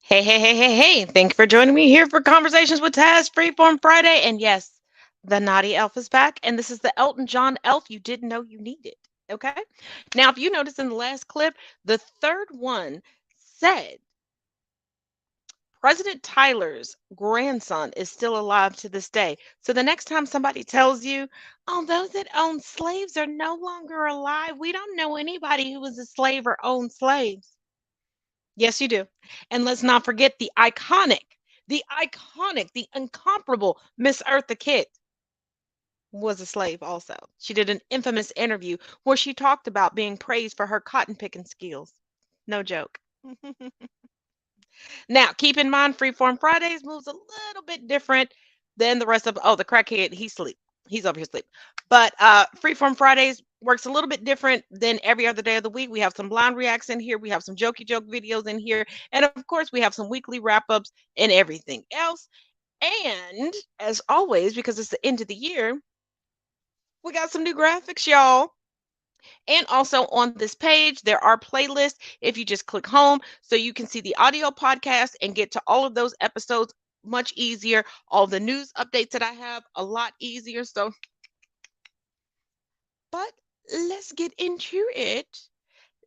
Hey. Thank you for joining me here for Conversations with Taz, Freeform Friday. And yes, the naughty elf is back. And this is the Elton John elf you didn't know you needed. Okay. Now, if you noticed in the last clip, the third one said President Tyler's grandson is still alive to this day. So the next time somebody tells you, oh, those that own slaves are no longer alive, we don't know anybody who was a slave or owned slaves. Yes, you do. And let's not forget the incomparable Miss Eartha Kitt was a slave also. She did an infamous interview where she talked about being praised for her cotton picking skills. No joke. Now, keep in mind, Freeform Fridays moves a little bit different than the rest of. Oh, the crackhead, he's asleep. He's over here asleep. But Freeform Fridays works a little bit different than every other day of the week. We have some blind reacts in here. We have some jokey joke videos in here. And of course, we have some weekly wrap ups and everything else. And as always, because it's the end of the year, we got some new graphics, y'all. And also on this page, there are playlists. If you just click home, so you can see the audio podcast and get to all of those episodes much easier. All the news updates that I have, a lot easier. So, but let's get into it.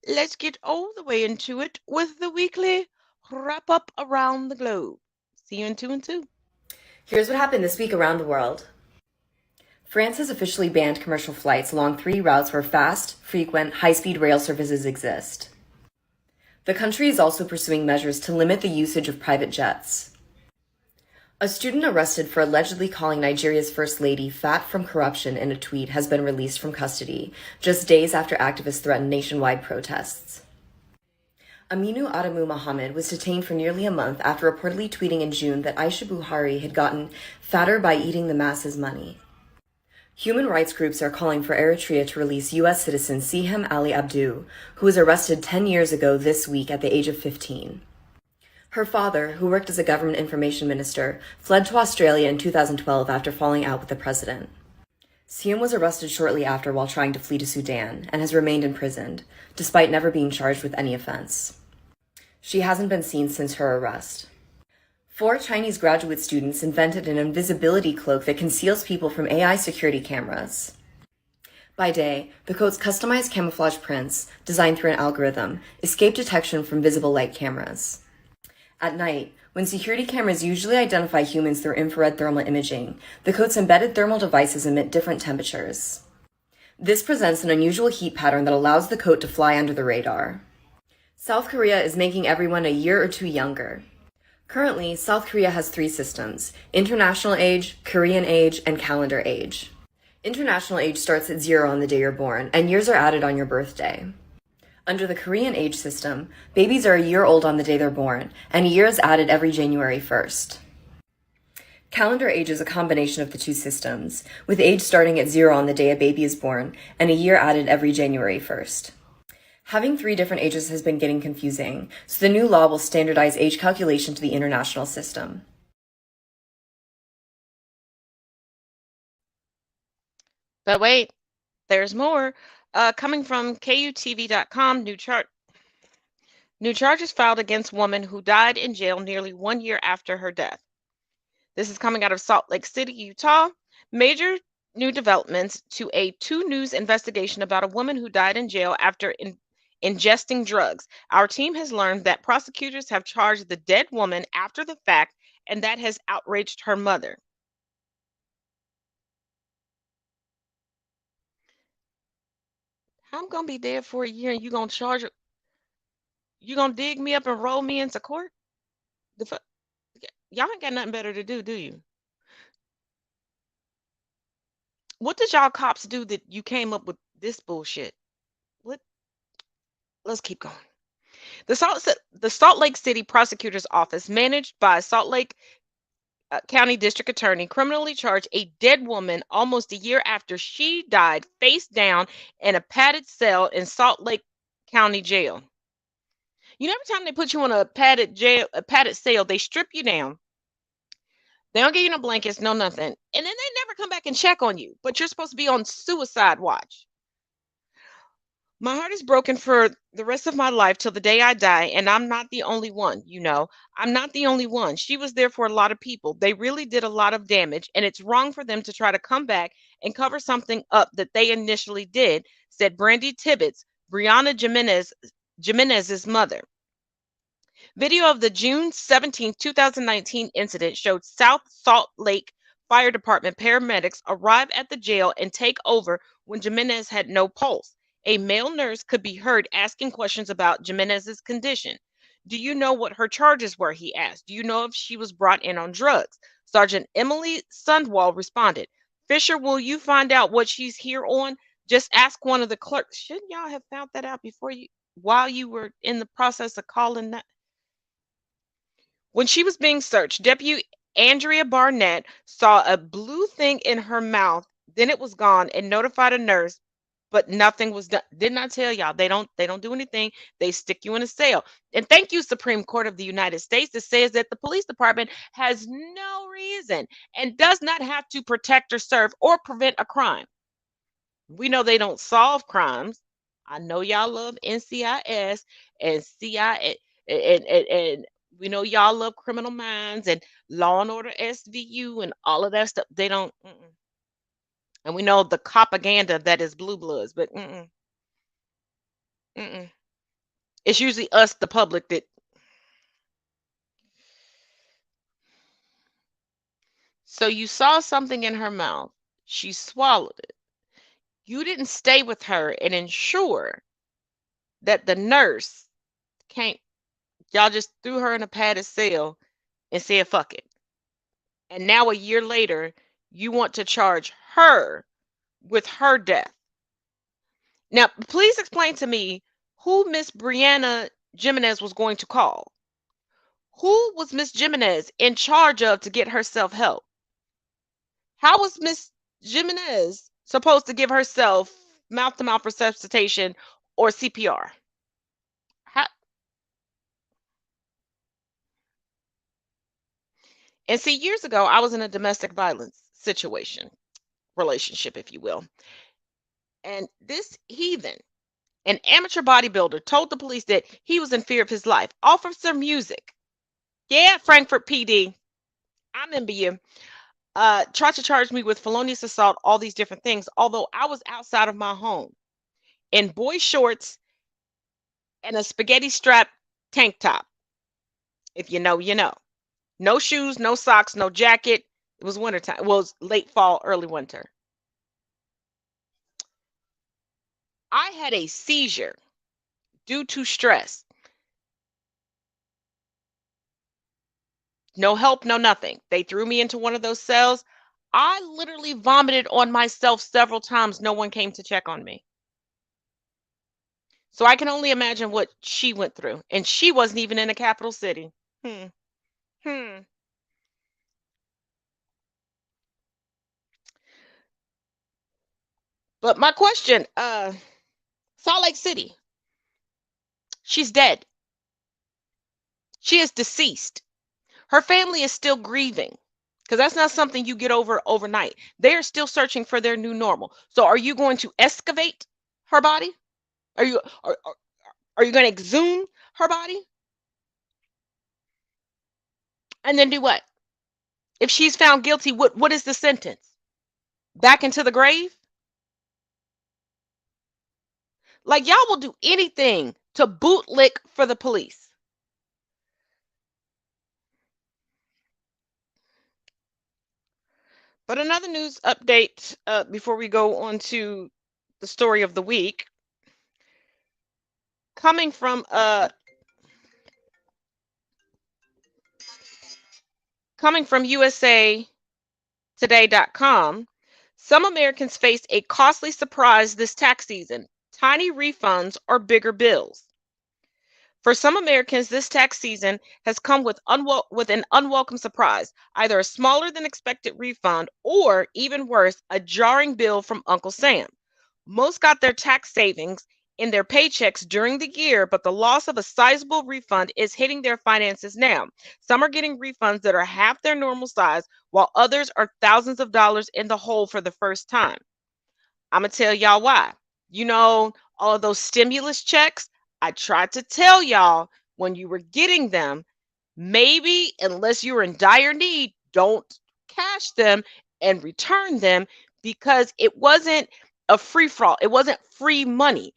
Let's get all the way into it with the weekly wrap up around the globe. See you in 2 and 2. Here's what happened this week around the world. France has officially banned commercial flights along 3 routes where fast, frequent, high-speed rail services exist. The country is also pursuing measures to limit the usage of private jets. A student arrested for allegedly calling Nigeria's First Lady fat from corruption in a tweet has been released from custody, just days after activists threatened nationwide protests. Aminu Adamu Mohammed was detained for nearly a month after reportedly tweeting in June that Aisha Buhari had gotten fatter by eating the masses' money. Human rights groups are calling for Eritrea to release U.S. citizen Sihem Ali Abdu, who was arrested 10 years ago this week at the age of 15. Her father, who worked as a government information minister, fled to Australia in 2012 after falling out with the president. Sihem was arrested shortly after while trying to flee to Sudan and has remained imprisoned, despite never being charged with any offense. She hasn't been seen since her arrest. 4 Chinese graduate students invented an invisibility cloak that conceals people from AI security cameras. By day, the coat's customized camouflage prints, designed through an algorithm, escape detection from visible light cameras. At night, when security cameras usually identify humans through infrared thermal imaging, the coat's embedded thermal devices emit different temperatures. This presents an unusual heat pattern that allows the coat to fly under the radar. South Korea is making everyone a year or 2 younger. Currently, South Korea has 3 systems: International Age, Korean Age, and Calendar Age. International Age starts at 0 on the day you're born, and years are added on your birthday. Under the Korean Age system, babies are a year old on the day they're born, and a year is added every January 1st. Calendar Age is a combination of the 2 systems, with age starting at 0 on the day a baby is born, and a year added every January 1st. Having 3 different ages has been getting confusing, so the new law will standardize age calculation to the international system. But wait, There's more. Coming from KUTV.com, new charges filed against woman who died in jail nearly 1 year after her death. This is coming out of Salt Lake City, Utah. Major new developments to a 2 News investigation about a woman who died in jail after ingesting drugs. Our team has learned that prosecutors have charged the dead woman after the fact, and that has outraged her mother. I'm gonna be dead for a year, and you gonna dig me up and roll me into court? The fuck, y'all ain't got nothing better to do you? What did y'all cops do that you came up with this bullshit? What? Let's keep going. The Salt Lake City Prosecutor's Office, managed by Salt Lake County District Attorney, criminally charged a dead woman almost a year after she died face down in a padded cell in Salt Lake County Jail. You know, every time they put you in a padded cell, they strip you down. They don't give you no blankets, no nothing, and then they never come back and check on you. But you're supposed to be on suicide watch. My heart is broken for the rest of my life till the day I die, and I'm not the only one, you know. I'm not the only one. She was there for a lot of people. They really did a lot of damage, and it's wrong for them to try to come back and cover something up that they initially did, said Brandy Tibbetts, Jimenez's mother. Video of the June 17, 2019 incident showed South Salt Lake Fire Department paramedics arrive at the jail and take over when Jimenez had no pulse. A male nurse could be heard asking questions about Jimenez's condition. Do you know what her charges were? He asked. Do you know if she was brought in on drugs? Sergeant Emily Sundwall responded. Fisher, will you find out what she's here on? Just ask one of the clerks. Shouldn't y'all have found that out while you were in the process of calling that? When she was being searched, Deputy Andrea Barnett saw a blue thing in her mouth, then it was gone, and notified a nurse, but nothing was done. Didn't I tell y'all they don't do anything. They stick you in a cell. And thank you, Supreme Court of the United States, that says that the police department has no reason and does not have to protect or serve or prevent a crime. We know they don't solve crimes. I know y'all love NCIS and CIA, and we know y'all love Criminal Minds and Law and Order SVU and all of that stuff. They don't. And we know the propaganda that is Blue Bloods, but mm-mm. It's usually us, the public, that. So you saw something in her mouth. She swallowed it. You didn't stay with her and ensure that the nurse can't. Y'all just threw her in a padded cell and said, fuck it. And now a year later, you want to charge her with her death. Now, please explain to me who Miss Brianna Jimenez was going to call. Who was Miss Jimenez in charge of to get herself help? How was Miss Jimenez supposed to give herself mouth-to-mouth resuscitation or CPR? How? And see, years ago, I was in a domestic violence situation, relationship, if you will. And this heathen, an amateur bodybuilder, told the police that he was in fear of his life. Officer Music. Yeah, Frankfurt PD. I remember you. Tried to charge me with felonious assault, all these different things, although I was outside of my home in boy shorts and a spaghetti strap tank top. If you know, you know. No shoes, no socks, no jacket. It was wintertime. Well, it was late fall, early winter. I had a seizure due to stress. No help, no nothing. They threw me into one of those cells. I literally vomited on myself several times. No one came to check on me. So I can only imagine what she went through. And she wasn't even in a capital city. Hmm. Hmm. But my question, Salt Lake City, she's dead. She is deceased. Her family is still grieving. because that's not something you get over overnight. They are still searching for their new normal. So are you going to excavate her body? Are you are you going to exhume her body? And then do what? If she's found guilty, what is the sentence? Back into the grave? Like, y'all will do anything to bootlick for the police. But another news update before we go on to the story of the week, coming from USAtoday.com, some Americans faced a costly surprise this tax season: tiny refunds or bigger bills. For some Americans, this tax season has come with an unwelcome surprise, either a smaller than expected refund or, even worse, a jarring bill from Uncle Sam. Most got their tax savings in their paychecks during the year, but the loss of a sizable refund is hitting their finances now. Some are getting refunds that are half their normal size, while others are thousands of dollars in the hole for the first time. I'm going to tell y'all why. You know, all of those stimulus checks, I tried to tell y'all when you were getting them, maybe unless you're in dire need, don't cash them and return them, because it wasn't a free for all. It wasn't free money.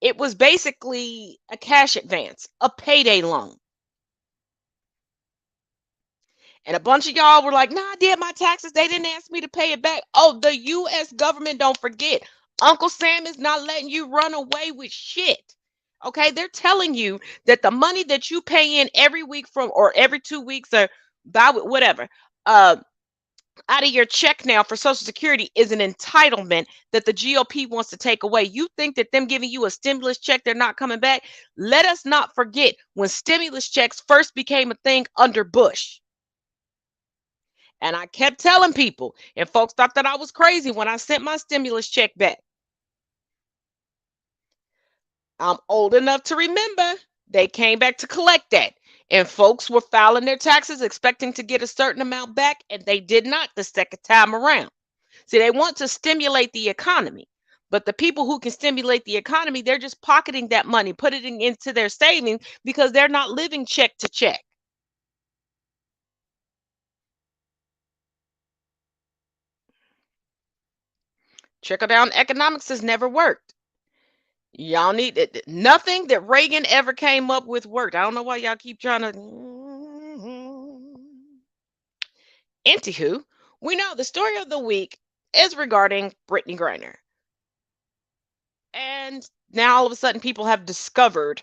It was basically a cash advance, a payday loan. And a bunch of y'all were like, nah, I did my taxes. They didn't ask me to pay it back. Oh, the U.S. government, don't forget, Uncle Sam is not letting you run away with shit. Okay, they're telling you that the money that you pay in every week from, or every 2 weeks, or by whatever, out of your check now for Social Security is an entitlement that the GOP wants to take away. You think that them giving you a stimulus check, they're not coming back? Let us not forget when stimulus checks first became a thing under Bush. And I kept telling people, and folks thought that I was crazy when I sent my stimulus check back. I'm old enough to remember they came back to collect that. And folks were filing their taxes expecting to get a certain amount back, and they did not the second time around. See, they want to stimulate the economy. But the people who can stimulate the economy, they're just pocketing that money, putting it into their savings, because they're not living check to check. Trickle down economics has never worked. Y'all need it. Nothing that Reagan ever came up with worked. I don't know why y'all keep trying to. Anywho, we know the story of the week is regarding Brittany Griner. And now all of a sudden people have discovered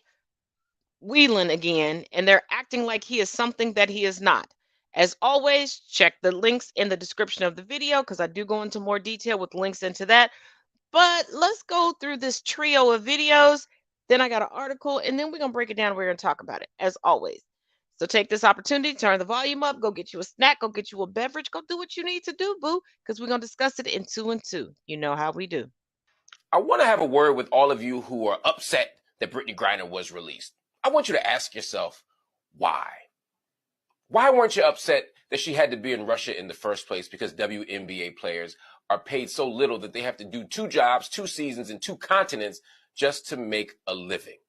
Whelan again, and they're acting like he is something that he is not. As always, check the links in the description of the video, because I do go into more detail with links into that. But let's go through this trio of videos. Then I got an article, and then we're going to break it down. We're going to talk about it, as always. So take this opportunity, turn the volume up, go get you a snack, go get you a beverage, go do what you need to do, boo, because we're going to discuss it in 2 and 2. You know how we do. I want to have a word with all of you who are upset that Brittany Griner was released. I want you to ask yourself, why? Why weren't you upset that she had to be in Russia in the first place? Because WNBA players are paid so little that they have to do 2 jobs, 2 seasons, and 2 continents just to make a living.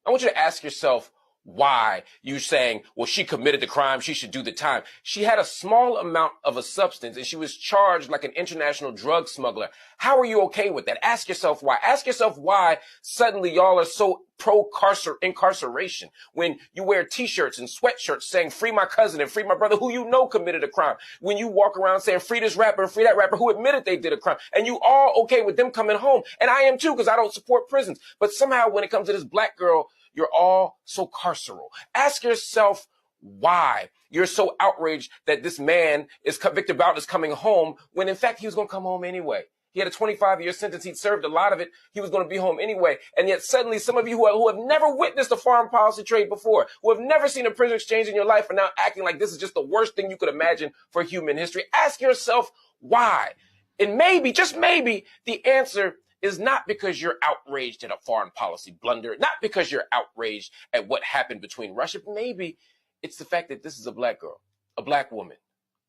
I want you to ask yourself why you're saying, well, she committed the crime, she should do the time. She had a small amount of a substance and she was charged like an international drug smuggler. How are you okay with that? Ask yourself why. Ask yourself why suddenly y'all are so pro-incarceration when you wear t-shirts and sweatshirts saying free my cousin and free my brother who you know committed a crime. When you walk around saying free this rapper and free that rapper who admitted they did a crime. And you all okay with them coming home. And I am too, because I don't support prisons. But somehow when it comes to this black girl, you're all so carceral. Ask yourself why you're so outraged that this man is Victor Bout is coming home when in fact he was going to come home anyway. He had a 25-year sentence. He'd served a lot of it. He was going to be home anyway. And yet suddenly some of you who have never witnessed a foreign policy trade before, who have never seen a prisoner exchange in your life, are now acting like this is just the worst thing you could imagine for human history. Ask yourself why. And maybe, just maybe, the answer is not because you're outraged at a foreign policy blunder, not because you're outraged at what happened between Russia. Maybe it's the fact that this is a black girl, a black woman,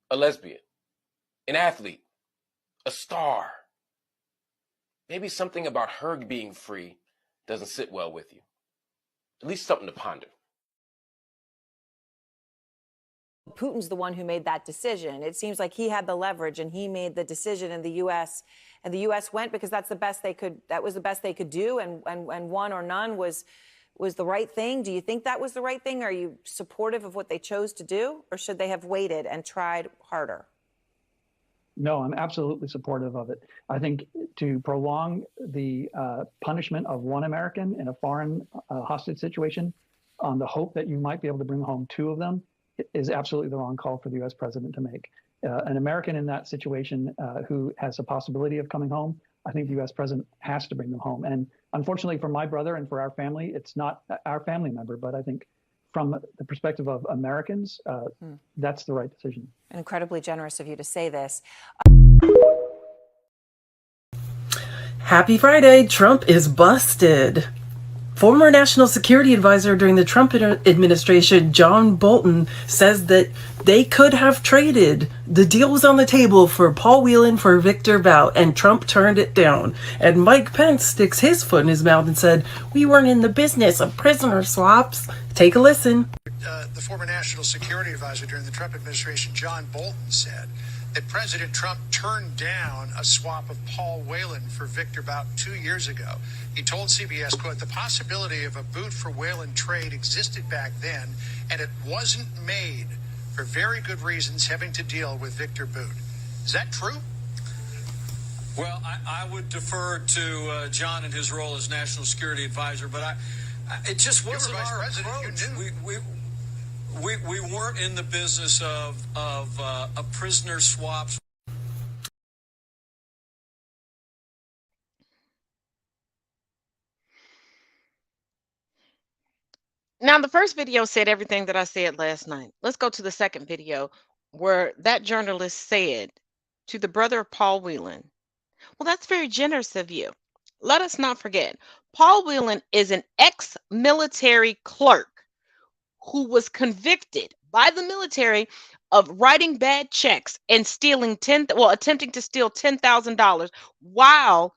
a lesbian, an athlete, a star. Maybe something about her being free doesn't sit well with you. At least something to ponder. Putin's the one who made that decision. It seems like he had the leverage and he made the decision in the U.S. And the U.S. went because that's the best they could. That was the best they could do, and one or none was the right thing. Do you think that was the right thing? Are you supportive of what they chose to do, or should they have waited and tried harder? No, I'm absolutely supportive of it. I think to prolong the punishment of one American in a foreign hostage situation on the hope that you might be able to bring home two of them is absolutely the wrong call for the U.S. president to make. An American in that situation who has a possibility of coming home, I think the U.S. president has to bring them home. And unfortunately for my brother and for our family, it's not our family member, but I think from the perspective of Americans, that's the right decision. Incredibly generous of you to say this. Happy Friday. Trump is busted. Former National Security Advisor during the Trump administration, John Bolton, says that they could have traded. The deal was on the table for Paul Whelan for Victor Bout, and Trump turned it down. And Mike Pence sticks his foot in his mouth and said, "We weren't in the business of prisoner swaps." Take a listen. The former National Security Advisor during the Trump administration, John Bolton, said that President Trump turned down a swap of Paul Whelan for Victor Bout 2 years ago. He told CBS, quote, "The possibility of a Bout for Whelan trade existed back then, and it wasn't made for very good reasons having to deal with Victor Bout." Is that true? Well, I would defer to John and his role as National Security Advisor, but it just wasn't our approach. We weren't in the business of prisoner swaps. Now, the first video said everything that I said last night. Let's go to the second video where that journalist said to the brother of Paul Whelan, "Well, that's very generous of you. Let us not forget, Paul Whelan is an ex-military clerk who was convicted by the military of writing bad checks and attempting to steal $10,000 while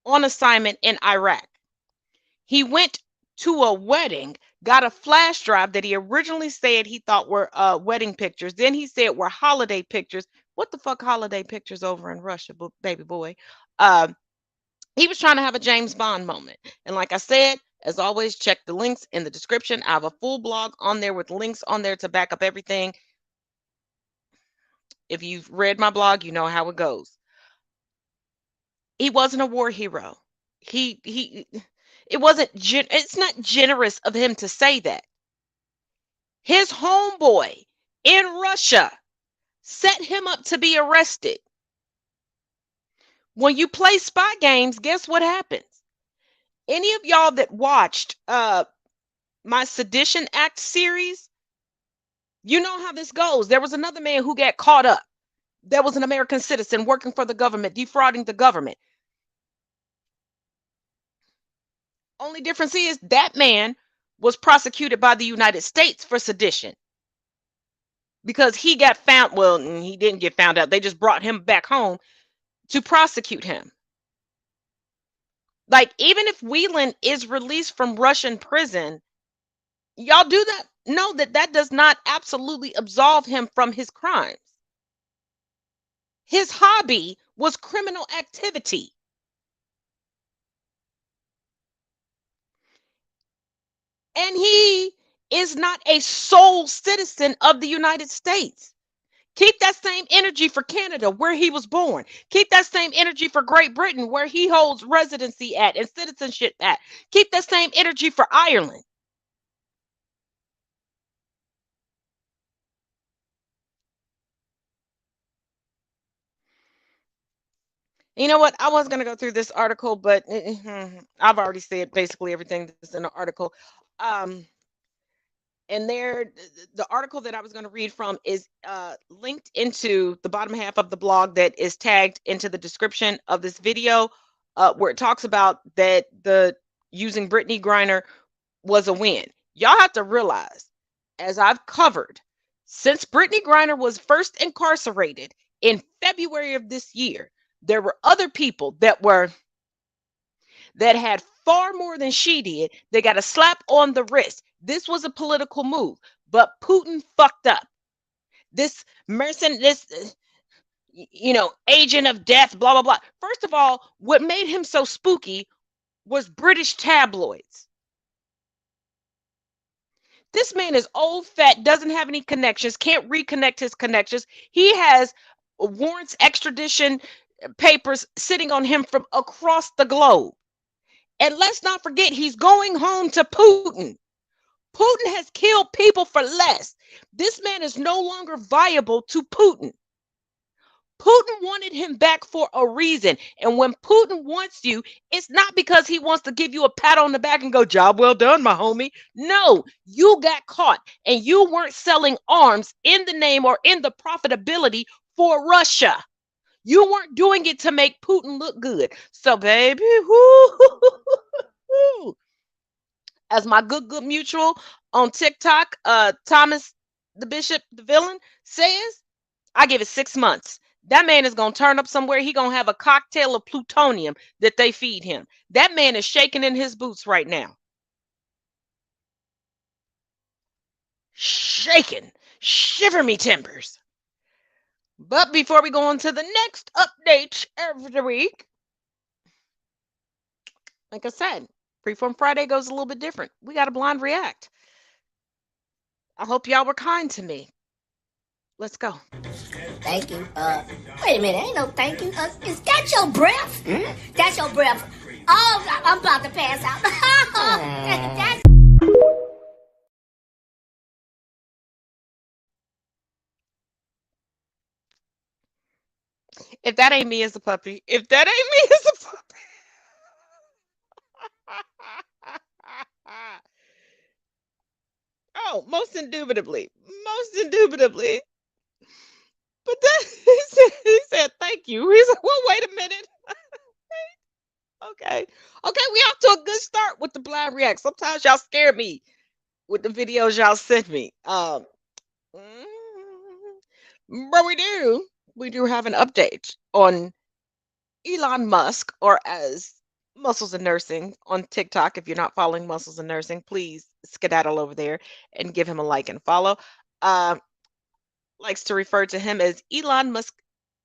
on assignment in Iraq. He went to a wedding, got a flash drive that he originally said he thought were wedding pictures. Then he said were holiday pictures. What the fuck holiday pictures over in Russia, baby boy? He was trying to have a James Bond moment. And like I said, as always, check the links in the description. I have a full blog on there with links on there to back up everything. If you've read my blog, you know how it goes. He wasn't a war hero. It's not generous of him to say that. His homeboy in Russia set him up to be arrested. When you play spy games, guess what happens? Any of y'all that watched my Sedition Act series, you know how this goes. There was another man who got caught up. There was an American citizen working for the government, defrauding the government. Only difference is that man was prosecuted by the United States for sedition because he got found. Well, he didn't get found out. They just brought him back home to prosecute him. Like, even if Whelan is released from Russian prison, y'all do that. Know that does not absolutely absolve him from his crimes. His hobby was criminal activity. And he is not a sole citizen of the United States. Keep that same energy for Canada, where he was born. Keep that same energy for Great Britain, where he holds residency at and citizenship at. Keep that same energy for Ireland. You know what? I was going to go through this article, but I've already said basically everything that's in the article. And there, the article that I was going to read from is linked into the bottom half of the blog that is tagged into the description of this video, where it talks about that the using Brittany Griner was a win. Y'all have to realize, as I've covered, Since Brittany Griner was first incarcerated in February of this year, there were other people that had far more than she did. They got a slap on the wrist. This was a political move, but Putin fucked up. This agent of death, blah, blah, blah. First of all, what made him so spooky was British tabloids. This man is old, fat, doesn't have any connections, can't reconnect his connections. He has warrants, extradition papers sitting on him from across the globe. And let's not forget, he's going home to Putin. Putin has killed people for less. This man is no longer viable to Putin. Putin wanted him back for a reason. And when Putin wants you, it's not because he wants to give you a pat on the back and go, job well done, my homie. No, you got caught and you weren't selling arms in the name or in the profitability for Russia. You weren't doing it to make Putin look good. So, baby, as my good mutual on TikTok, Thomas the Bishop, the villain, says, I give it 6 months. That man is going to turn up somewhere. He's going to have a cocktail of plutonium that they feed him. That man is shaking in his boots right now. Shaking. Shiver me timbers. But before we go on to the next update every week, like I said, Freeform Friday goes a little bit different. We got a blind react. I hope y'all were kind to me. Let's go. Thank you. Wait a minute. Ain't no thank you. Is that your breath? That's your breath. Oh, I'm about to pass out. That's If that ain't me as a puppy, if that ain't me as a puppy. Oh, most indubitably. Most indubitably. But then he said, thank you. He said, well, wait a minute. Okay. Okay, we off to a good start with the blind react. Sometimes y'all scare me with the videos y'all send me. But we do have an update on Elon Musk, or as Muscles and Nursing on TikTok. If you're not following Muscles and Nursing, please skedaddle over there and give him a like and follow. Likes to refer to him as Elania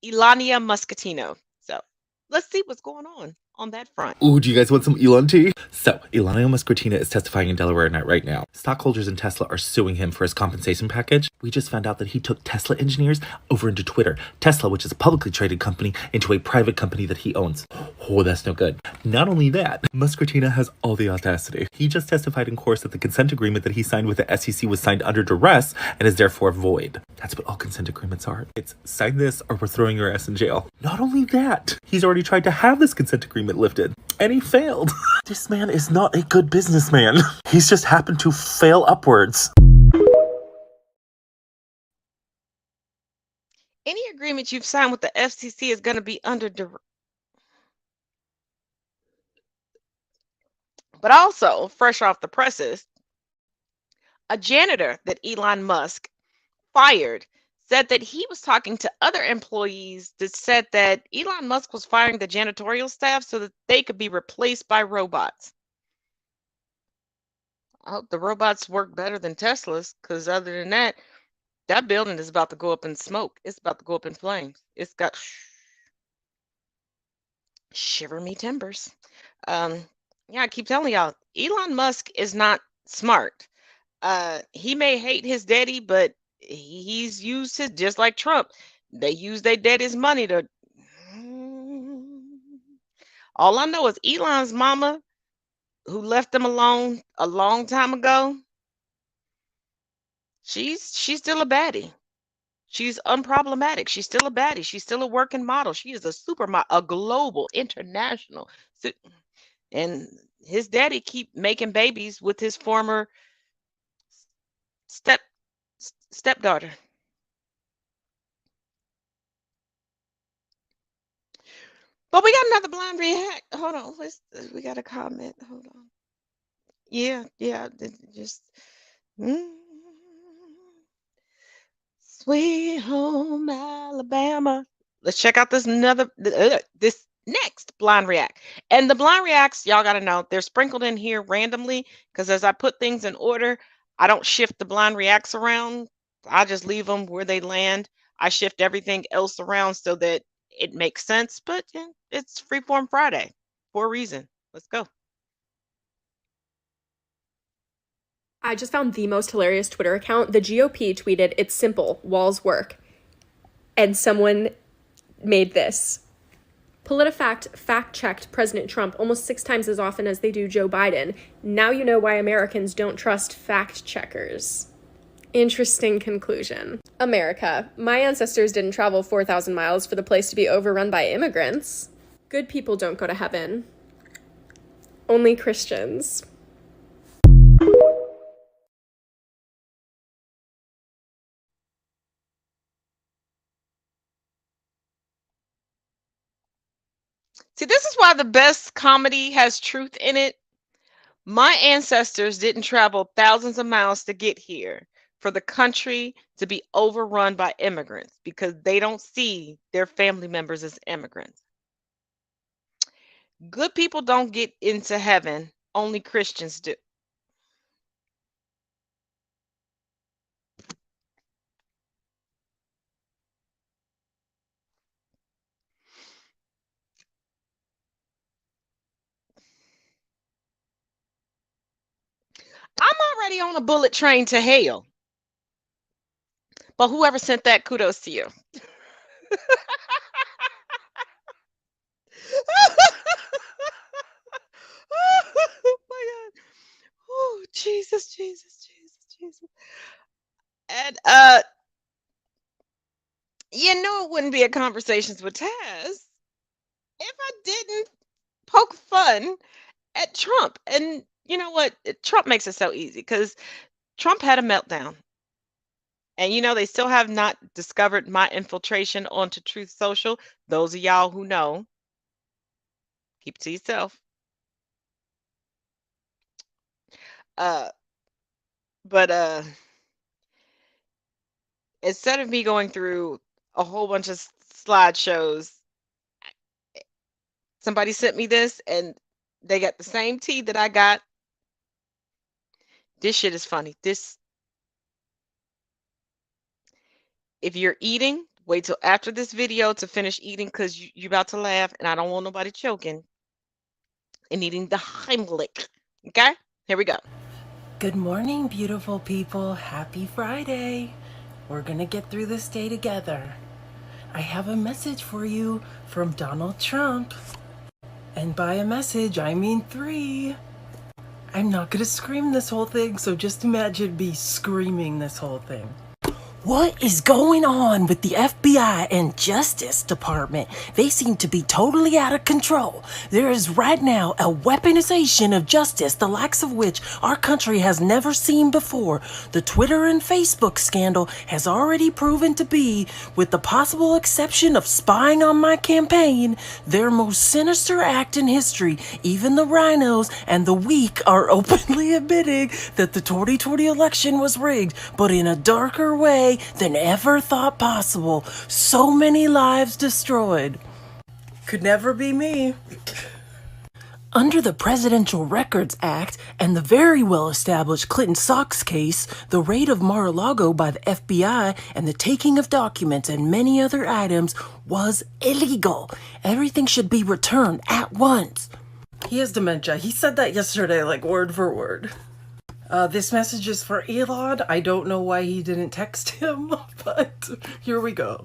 Muscatino. So let's see what's going on that front. Ooh, do you guys want some Elon tea? So, Elania Muscatino is testifying in Delaware right now. Stockholders in Tesla are suing him for his compensation package. We just found out that he took Tesla engineers over into Twitter. Tesla, which is a publicly traded company, into a private company that he owns. Oh, that's no good. Not only that, Muscatino has all the audacity. He just testified in court that the consent agreement that he signed with the SEC was signed under duress and is therefore void. That's what all consent agreements are. It's sign this or we're throwing your ass in jail. Not only that, he's already tried to have this consent agreement lifted, and he failed. This man is not a good businessman. He's just happened to fail upwards. Any agreement you've signed with the FCC is going to be under duress. But also, fresh off the presses, a janitor that Elon Musk fired said that he was talking to other employees that said that Elon Musk was firing the janitorial staff so that they could be replaced by robots. I hope the robots work better than Tesla's, because other than that, that building is about to go up in smoke. It's about to go up in flames. It's got shiver me timbers. Yeah, I keep telling y'all, Elon Musk is not smart. He may hate his daddy, but he's used his, just like Trump. They use their daddy's money to. All I know is Elon's mama, who left him alone a long time ago, she's still a baddie. She's unproblematic. She's still a baddie. She's still a working model. She is a supermodel, a global, international. And his daddy keep making babies with his former stepdaughter. But we got another blind react. Hold on. We got a comment. Hold on. Yeah. Just. Sweet home Alabama. Let's check out this this next blind react. And the blind reacts, y'all got to know, they're sprinkled in here randomly because as I put things in order, I don't shift the blind reacts around. I just leave them where they land. I shift everything else around so that it makes sense, but yeah, it's Freeform Friday for a reason. Let's go. I just found the most hilarious Twitter account. The GOP tweeted, "It's simple, walls work." And someone made this. PolitiFact fact-checked President Trump almost 6 times as often as they do Joe Biden. Now you know why Americans don't trust fact-checkers. Interesting conclusion. America. My ancestors didn't travel 4,000 miles for the place to be overrun by immigrants. Good people don't go to heaven. Only Christians. See, this is why the best comedy has truth in it. My ancestors didn't travel thousands of miles to get here for the country to be overrun by immigrants because they don't see their family members as immigrants. Good people don't get into heaven, only Christians do. I'm already on a bullet train to hell. But whoever sent that, kudos to you. Oh my God. Oh, Jesus. And you know it wouldn't be a Conversations with Taz if I didn't poke fun at Trump. And you know what? Trump makes it so easy because Trump had a meltdown. And you know, they still have not discovered my infiltration onto Truth Social. Those of y'all who know, keep it to yourself. But instead of me going through a whole bunch of slideshows, somebody sent me this and they got the same tea that I got. This shit is funny. If you're eating, wait till after this video to finish eating because you're about to laugh and I don't want nobody choking and eating the Heimlich. Okay? Here we go. Good morning, beautiful people. Happy Friday. We're gonna get through this day together. I have a message for you from Donald Trump. And by a message, I mean 3. I'm not gonna scream this whole thing, so just imagine me screaming this whole thing. What is going on with the FBI and Justice Department? They seem to be totally out of control. There is right now a weaponization of justice, the likes of which our country has never seen before. The Twitter and Facebook scandal has already proven to be, with the possible exception of spying on my campaign, their most sinister act in history. Even the rhinos and the weak are openly admitting that the 2020 election was rigged, but in a darker way than ever thought possible. So many lives destroyed. Could never be me. Under the Presidential Records Act and the very well-established Clinton Sox case, the raid of Mar-a-Lago by the FBI and the taking of documents and many other items was illegal. Everything should be returned at once. He has dementia. He said that yesterday, like word for word. This message is for Elon. I don't know why he didn't text him, but here we go.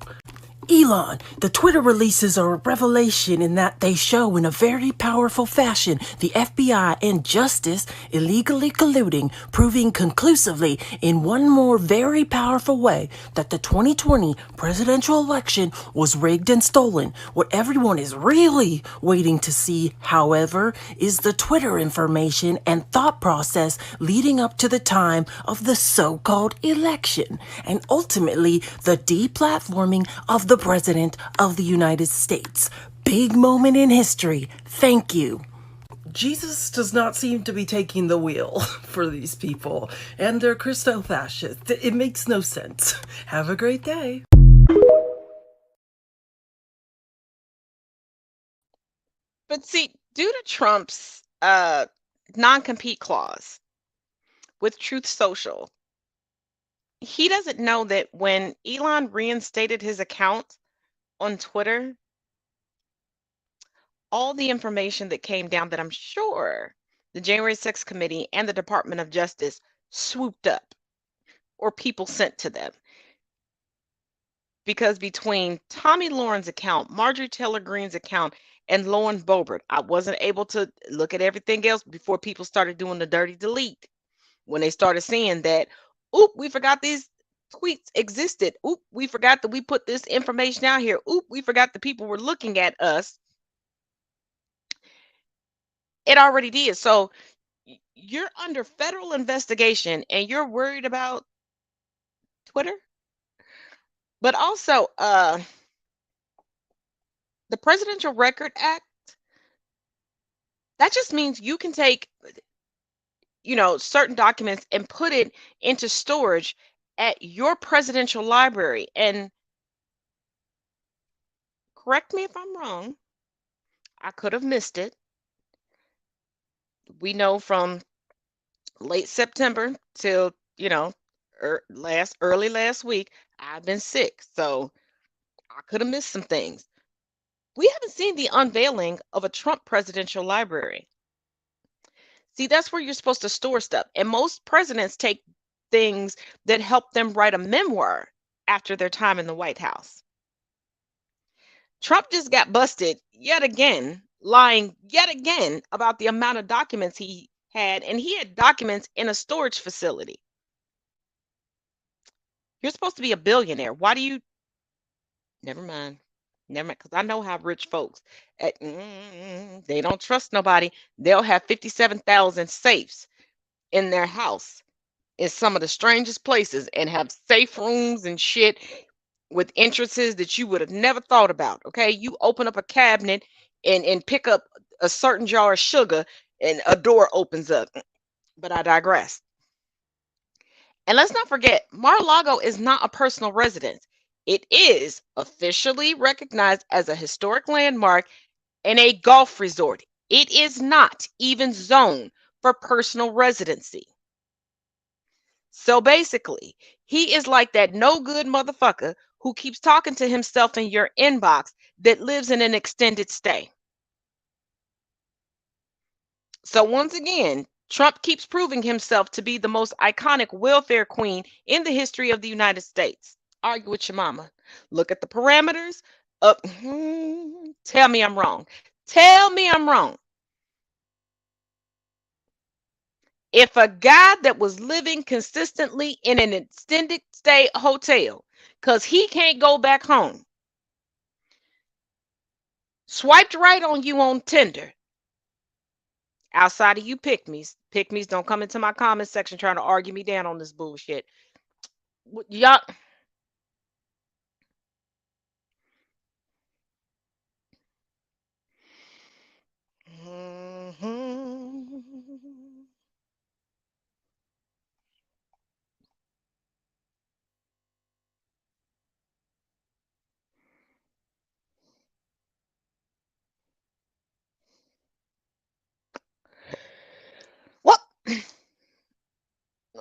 Elon, the Twitter releases are a revelation in that they show in a very powerful fashion the FBI and justice illegally colluding, proving conclusively in one more very powerful way that the 2020 presidential election was rigged and stolen. What everyone is really waiting to see, however, is the Twitter information and thought process leading up to the time of the so-called election, and ultimately the deplatforming of the President of the United States. Big moment in history. Thank you. Jesus does not seem to be taking the wheel for these people, and they're Christo-fascist. It makes no sense. Have a great day. But see, due to Trump's non-compete clause with Truth Social, he doesn't know that when Elon reinstated his account on Twitter, all the information that came down that I'm sure the January 6th committee and the Department of Justice swooped up or people sent to them. Because between Tommy Lauren's account, Marjorie Taylor Greene's account, and Lauren Boebert, I wasn't able to look at everything else before people started doing the dirty delete. When they started seeing that, oop, we forgot these tweets existed. Oop, we forgot that we put this information out here. Oop, we forgot the people were looking at us. It already did. So you're under federal investigation and you're worried about Twitter? But also, the Presidential Record Act, that just means you can take, certain documents and put it into storage at your presidential library. And correct me if I'm wrong, I could have missed it. We know from late September till, early last week, I've been sick. So I could have missed some things. We haven't seen the unveiling of a Trump presidential library. See, that's where you're supposed to store stuff. And most presidents take things that help them write a memoir after their time in the White House. Trump just got busted yet again, lying yet again about the amount of documents he had, and he had documents in a storage facility. You're supposed to be a billionaire. Why do you? Never mind, because I know how rich folks, they don't trust nobody. They'll have 57,000 safes in their house in some of the strangest places and have safe rooms and shit with entrances that you would have never thought about. Okay, you open up a cabinet and pick up a certain jar of sugar and a door opens up. But I digress. And let's not forget, Mar-a-Lago is not a personal residence. It is officially recognized as a historic landmark and a golf resort. It is not even zoned for personal residency. So basically, he is like that no good motherfucker who keeps talking to himself in your inbox that lives in an extended stay. So once again, Trump keeps proving himself to be the most iconic welfare queen in the history of the United States. Argue with your mama. Look at the parameters. Tell me I'm wrong. Tell me I'm wrong. If a guy that was living consistently in an extended stay hotel, because he can't go back home, swiped right on you on Tinder, outside of you pick-me's don't come into my comment section trying to argue me down on this bullshit. Y'all. Well,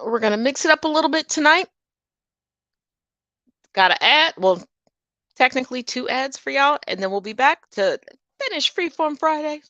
we're going to mix it up a little bit tonight. Got to add, well, technically 2 ads for y'all, and then we'll be back to finish Freeform Friday.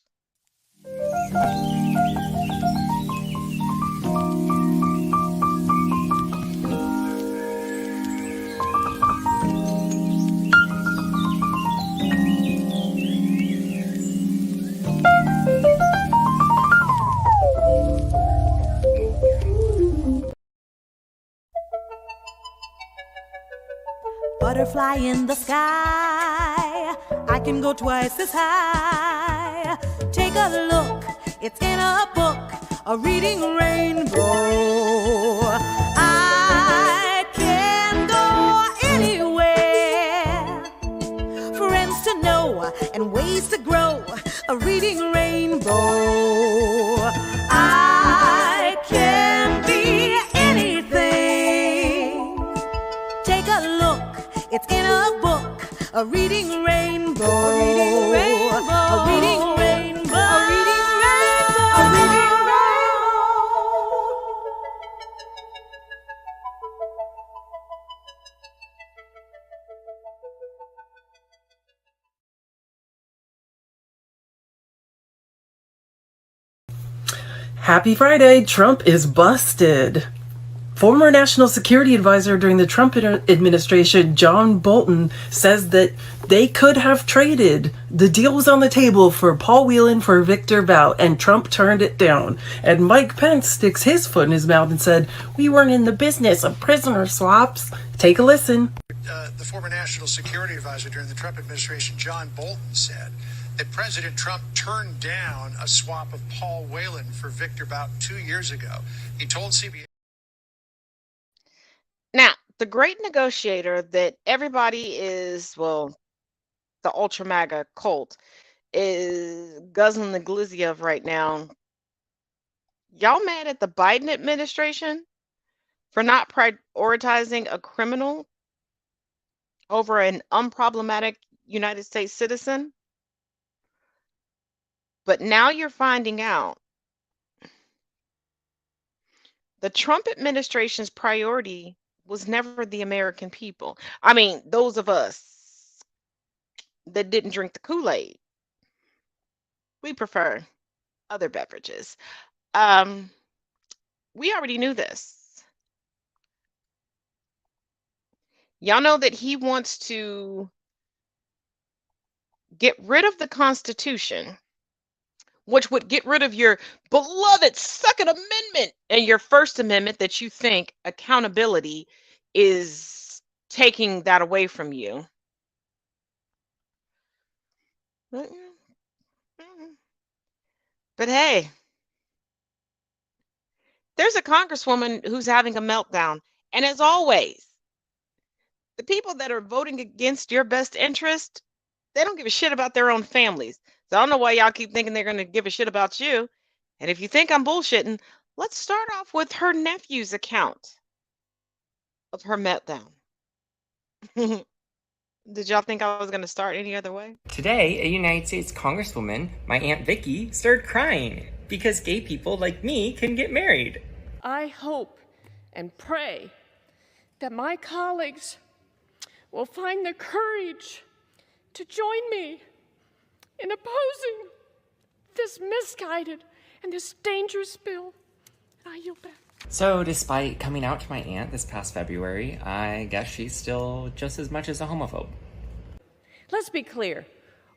Butterfly in the sky, I can go twice as high. Take a look, it's in a book, a reading rainbow. I can go anywhere, friends to know and ways to grow, a reading rainbow. a reading rainbow, a reading rainbow, a reading rainbow, a reading rainbow, a reading rainbow. Happy Friday, Trump is busted. Former National Security Advisor during the Trump administration, John Bolton, says that they could have traded. The deal was on the table for Paul Whelan for Victor Bout, and Trump turned it down. And Mike Pence sticks his foot in his mouth and said, "We weren't in the business of prisoner swaps." Take a listen. The former National Security Advisor during the Trump administration, John Bolton, said that President Trump turned down a swap of Paul Whelan for Victor Bout 2 years ago. He told CBS. Now, the great negotiator that everybody is, well, the ultra MAGA cult is guzzling the glizzy of right now. Y'all mad at the Biden administration for not prioritizing a criminal over an unproblematic United States citizen? But now you're finding out the Trump administration's priority was never the American people. I mean, those of us that didn't drink the Kool-Aid. We prefer other beverages. We already knew this. Y'all know that he wants to get rid of the Constitution, which would get rid of your beloved Second Amendment and your First Amendment that you think accountability is taking that away from you. But hey, there's a congresswoman who's having a meltdown. And as always, the people that are voting against your best interest, they don't give a shit about their own families. So I don't know why y'all keep thinking they're going to give a shit about you. And if you think I'm bullshitting, let's start off with her nephew's account of her meltdown. Did y'all think I was going to start any other way? Today, a United States Congresswoman, my Aunt Vicky, started crying because gay people like me can get married. I hope and pray that my colleagues will find the courage to join me in opposing this misguided and this dangerous bill. I yield back. So, despite coming out to my aunt this past February, I guess she's still just as much as a homophobe. Let's be clear.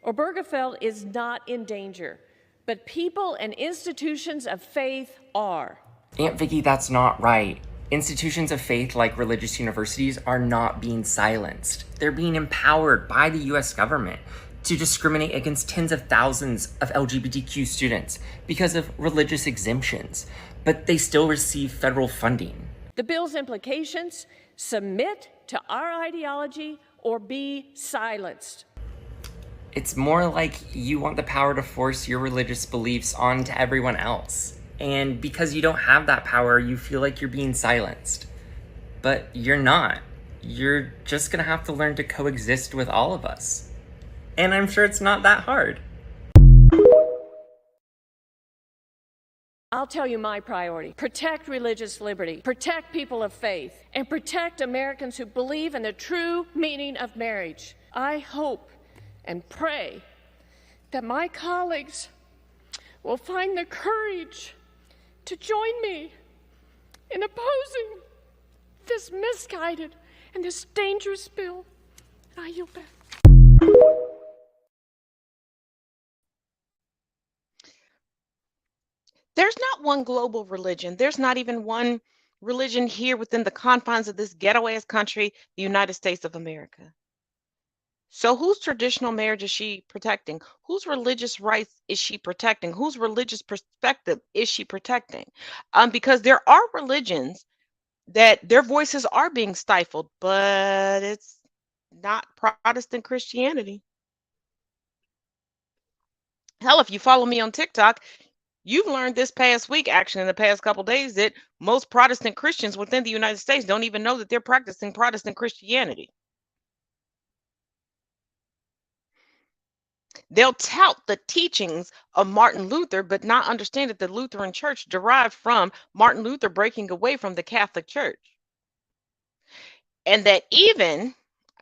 Obergefell is not in danger, but people and institutions of faith are. Aunt Vicky, that's not right. Institutions of faith like religious universities are not being silenced. They're being empowered by the US government to discriminate against tens of thousands of LGBTQ students because of religious exemptions, but they still receive federal funding. The bill's implications: submit to our ideology or be silenced. It's more like you want the power to force your religious beliefs onto everyone else. And because you don't have that power, you feel like you're being silenced. But you're not. You're just gonna have to learn to coexist with all of us. And I'm sure it's not that hard. I'll tell you my priority. Protect religious liberty, protect people of faith, and protect Americans who believe in the true meaning of marriage. I hope and pray that my colleagues will find the courage to join me in opposing this misguided and this dangerous bill. I yield back. There's not one global religion. There's not even one religion here within the confines of this ghetto-ass country, the United States of America. So whose traditional marriage is she protecting? Whose religious rights is she protecting? Whose religious perspective is she protecting? Because there are religions that their voices are being stifled, but it's not Protestant Christianity. Hell, if you follow me on TikTok, you've learned this past week, actually in the past couple days, that most Protestant Christians within the United States don't even know that they're practicing Protestant Christianity. They'll tout the teachings of Martin Luther, but not understand that the Lutheran Church derived from Martin Luther breaking away from the Catholic Church. And that even,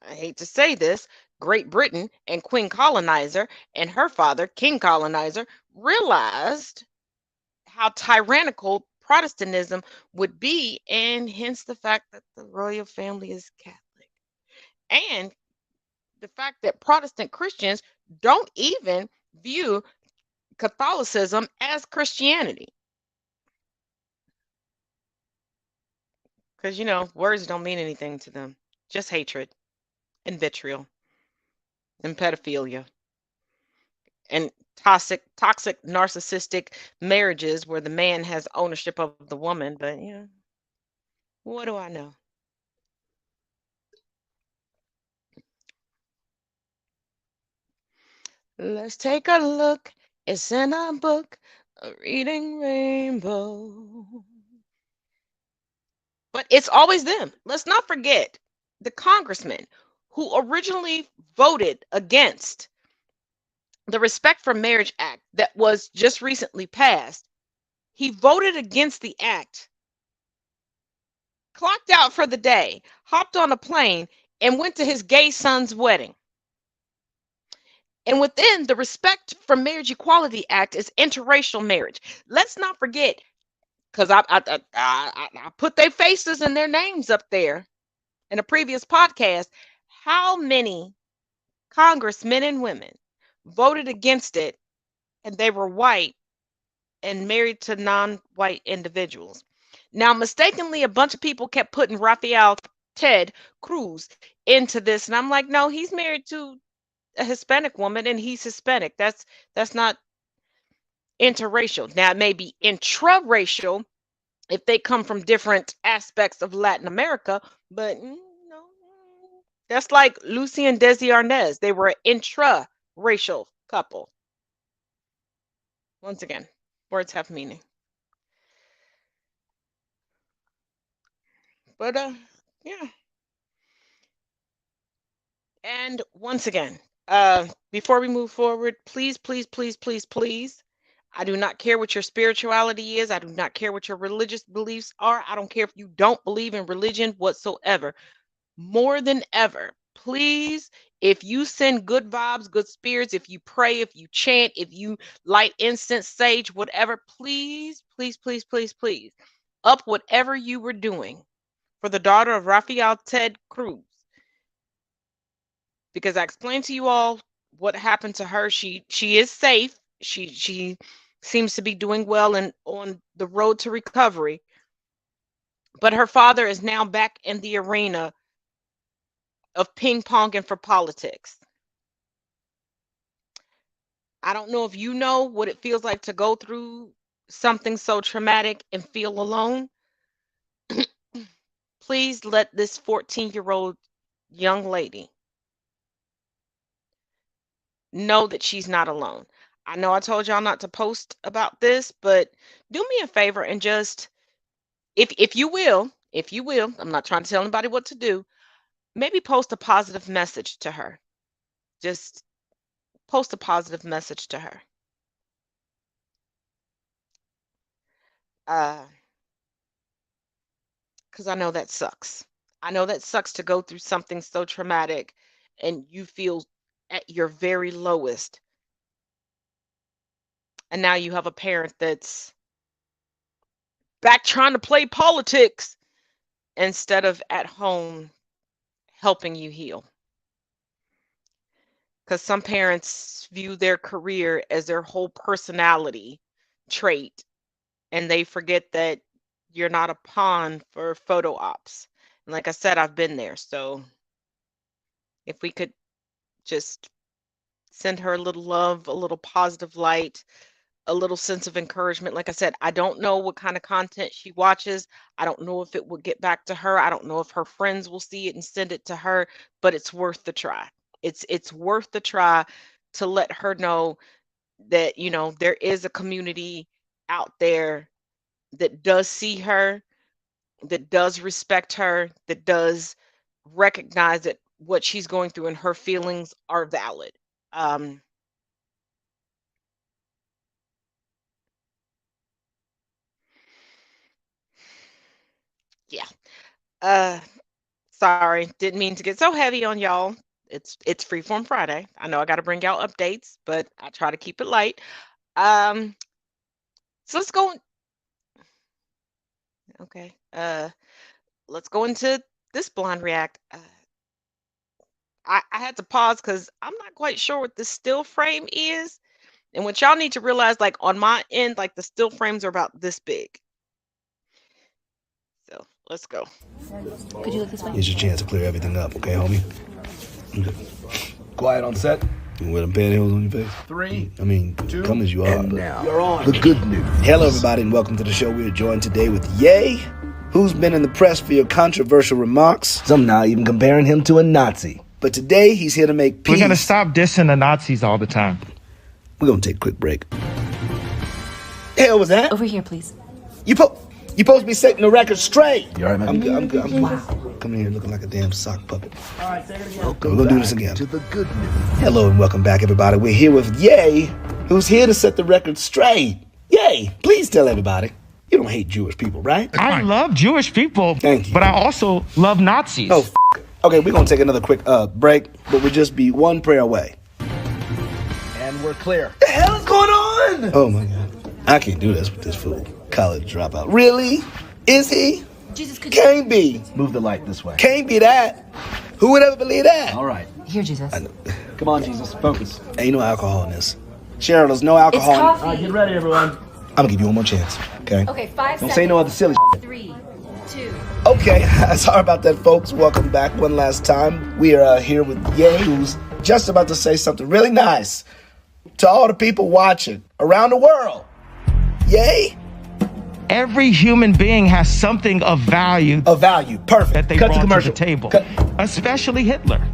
I hate to say this, Great Britain and Queen Colonizer and her father, King Colonizer, realized how tyrannical Protestantism would be, and hence the fact that the royal family is Catholic. And the fact that Protestant Christians don't even view Catholicism as Christianity. Because, words don't mean anything to them, just hatred and vitriol and pedophilia and toxic narcissistic marriages where the man has ownership of the woman. But what do I know? Let's take a look. It's in a book, a reading rainbow. But it's always them. Let's not forget the congressman who originally voted against the Respect for Marriage Act that was just recently passed. He voted against the act, clocked out for the day, hopped on a plane, and went to his gay son's wedding. And within the Respect for Marriage Equality Act is interracial marriage. Let's not forget, because I put their faces and their names up there in a previous podcast, how many congressmen and women voted against it, and they were white and married to non-white individuals. Now, mistakenly, a bunch of people kept putting Rafael Ted Cruz into this, and I'm like, no, he's married to a Hispanic woman, and he's Hispanic. That's not interracial. Now, it may be intraracial if they come from different aspects of Latin America, but no, that's like Lucy and Desi Arnaz. They were an intraracial couple. Once again, words have meaning. But yeah. And once again, before we move forward, please, I do not care what your spirituality is. I do not care what your religious beliefs are. I don't care if you don't believe in religion whatsoever. More than ever, please, if you send good vibes, good spirits, if you pray, if you chant, if you light incense, sage, whatever, please, up whatever you were doing for the daughter of Rafael Ted Cruz. Because I explained to you all what happened to her. She is safe. She seems to be doing well and on the road to recovery. But her father is now back in the arena of ping ponging for politics. I don't know if you know what it feels like to go through something so traumatic and feel alone. Please let this 14-year-old young lady know that she's not alone. I know I told y'all not to post about this, but do me a favor and just, if you will, I'm not trying to tell anybody what to do, maybe post a positive message to her. Just post a positive message to her. Because I know that sucks. I know that sucks to go through something so traumatic and you feel at your very lowest. And now you have a parent that's back trying to play politics instead of at home helping you heal. Because some parents view their career as their whole personality trait, and they forget that you're not a pawn for photo ops. And like I said, I've been there. So if we could just send her a little love, a little positive light, a little sense of encouragement. Like I said, I don't know what kind of content she watches. I don't know if it will get back to her. I don't know if her friends will see it and send it to her, but it's worth the try. It's worth the try to let her know that, there is a community out there that does see her, that does respect her, that does recognize that what she's going through and her feelings are valid. Yeah. Uh, sorry, didn't mean to get so heavy on y'all. It's Freeform Friday. I know I got to bring y'all updates, but I try to keep it light. Um, so let's go. Okay. Let's go into this blind react. I had to pause because I'm not quite sure what the still frame is. And what y'all need to realize, like on my end, like the still frames are about this big. So let's go. Could you look this way? Here's your chance to clear everything up, okay, homie? Okay. Quiet on set. You wear them pantyhose on your face? 3, I mean, 2, come as you are. And now, you're on. The good news. Hello, everybody, and welcome to the show. We are joined today with Ye, who's been in the press for your controversial remarks. Some now even comparing him to a Nazi. But today, he's here to make peace. We're gonna stop dissing the Nazis all the time. We're gonna take a quick break. The hell was that? Over here, please. You supposed to be setting the record straight. You all right, man? I'm good. Wow. Coming here looking like a damn sock puppet. All right, say it again. Okay, we're gonna do this again. To the good news. Hello and welcome back, everybody. We're here with Ye, who's here to set the record straight. Ye, please tell everybody. You don't hate Jewish people, right? I love Jewish people. Thank you. But I also love Nazis. Oh, okay, we're gonna take another quick break, but we'll just be one prayer away. And we're clear. The hell is going on? Oh my God. I can't do this with this fool. College dropout. Really? Is he? Jesus, Can't be. Move the light this way. Can't be that. Who would ever believe that? All right. Here, Jesus. Come on, Jesus. Focus. Ain't no alcohol in this. Cheryl, there's no alcohol. It's coffee. All right, get ready, everyone. I'm gonna give you one more chance, okay? Okay, 5 seconds. Don't say no other silly shit. 3, 2. Okay, sorry about that, folks. Welcome back one last time. We are here with Ye, who's just about to say something really nice to all the people watching around the world. Ye? Every human being has something of value. Of value, perfect. That they Cut brought to commercial. the table. Cut. Especially Hitler.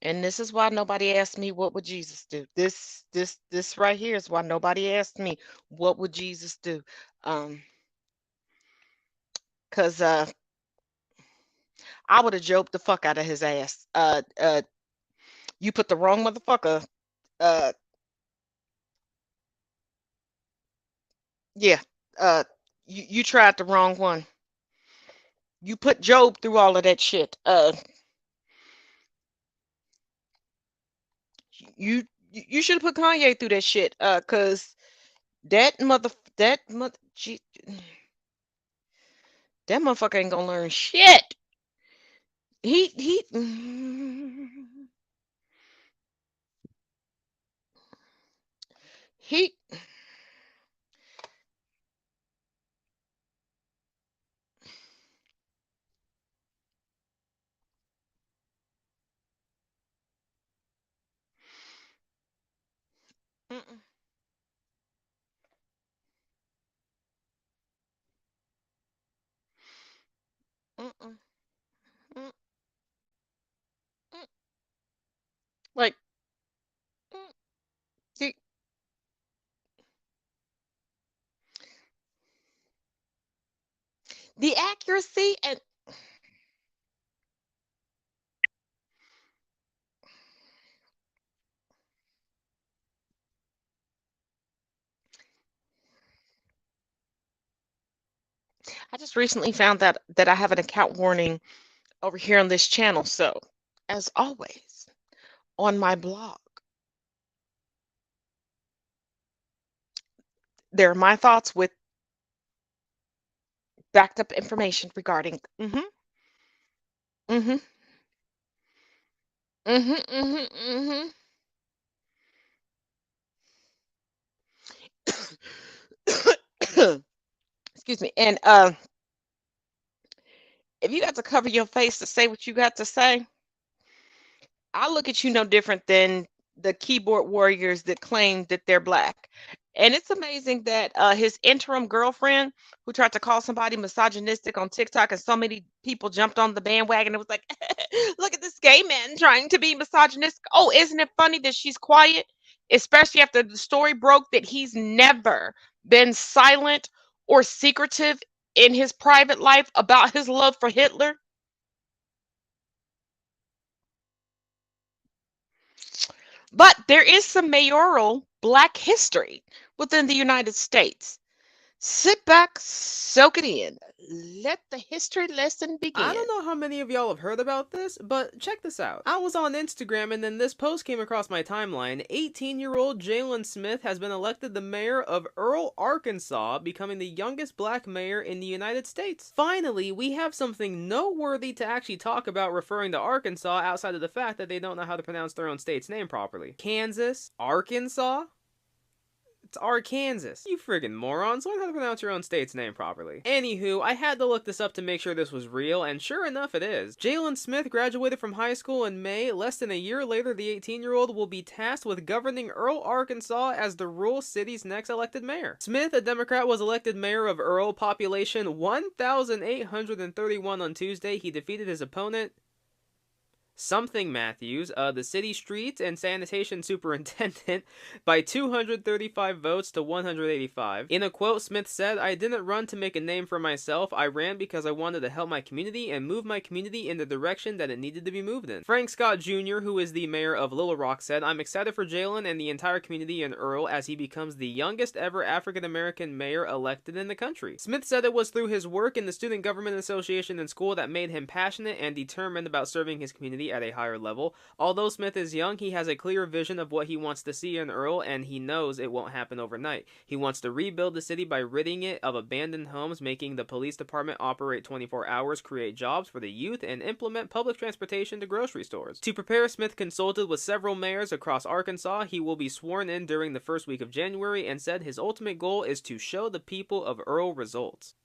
And this is why nobody asked me what would Jesus do. This right here is why nobody asked me what would Jesus do. Cause I would have joked the fuck out of his ass. You put the wrong motherfucker. Yeah. You tried the wrong one. You put Job through all of that shit. You should have put Kanye through that shit. Cause that motherfucker ain't gonna learn shit. He mm-mm, mm-mm, mm, mm. Like see, the accuracy and I just recently found that I have an account warning over here on this channel. So, as always, on my blog, there are my thoughts with backed up information regarding mm-hmm, mm-hmm, mm-hmm, mm-hmm. Excuse me. And if you got to cover your face to say what you got to say, I look at you no different than the keyboard warriors that claim that they're black. And it's amazing that his interim girlfriend, who tried to call somebody misogynistic on TikTok, and so many people jumped on the bandwagon. It was like, look at this gay man trying to be misogynistic. Oh, isn't it funny that she's quiet? Especially after the story broke that he's never been silent or secretive in his private life about his love for Hitler. But there is some mayoral Black history within the United States. Sit back, soak it in. Let the history lesson begin. I don't know how many of y'all have heard about this, but check this out. I was on Instagram and then this post came across my timeline. 18-year-old Jalen Smith has been elected the mayor of Earl, Arkansas, becoming the youngest black mayor in the United States. Finally, we have something noteworthy to actually talk about referring to Arkansas outside of the fact that they don't know how to pronounce their own state's name properly. Kansas? Arkansas? It's Arkansas. You friggin' morons. Learn how to pronounce your own state's name properly. Anywho, I had to look this up to make sure this was real, and sure enough it is. Jalen Smith graduated from high school in May. Less than a year later, the 18-year-old will be tasked with governing Earl, Arkansas as the rural city's next elected mayor. Smith, a Democrat, was elected mayor of Earl, population 1,831 on Tuesday. He defeated his opponent, Something Matthews, the city streets and sanitation superintendent, by 235 votes to 185. In a quote, Smith said, "I didn't run to make a name for myself. I ran because I wanted to help my community and move my community in the direction that it needed to be moved in." Frank Scott Jr., who is the mayor of Little Rock, said, "I'm excited for Jalen and the entire community in Earl as he becomes the youngest ever African-American mayor elected in the country." Smith said it was through his work in the Student Government Association in school that made him passionate and determined about serving his community at a higher level. Although Smith is young, he has a clear vision of what he wants to see in Earl, and he knows it won't happen overnight. He wants to rebuild the city by ridding it of abandoned homes, making the police department operate 24 hours, create jobs for the youth, and implement public transportation to grocery stores. To prepare, Smith consulted with several mayors across Arkansas. He will be sworn in during the first week of January and said his ultimate goal is to show the people of Earl results.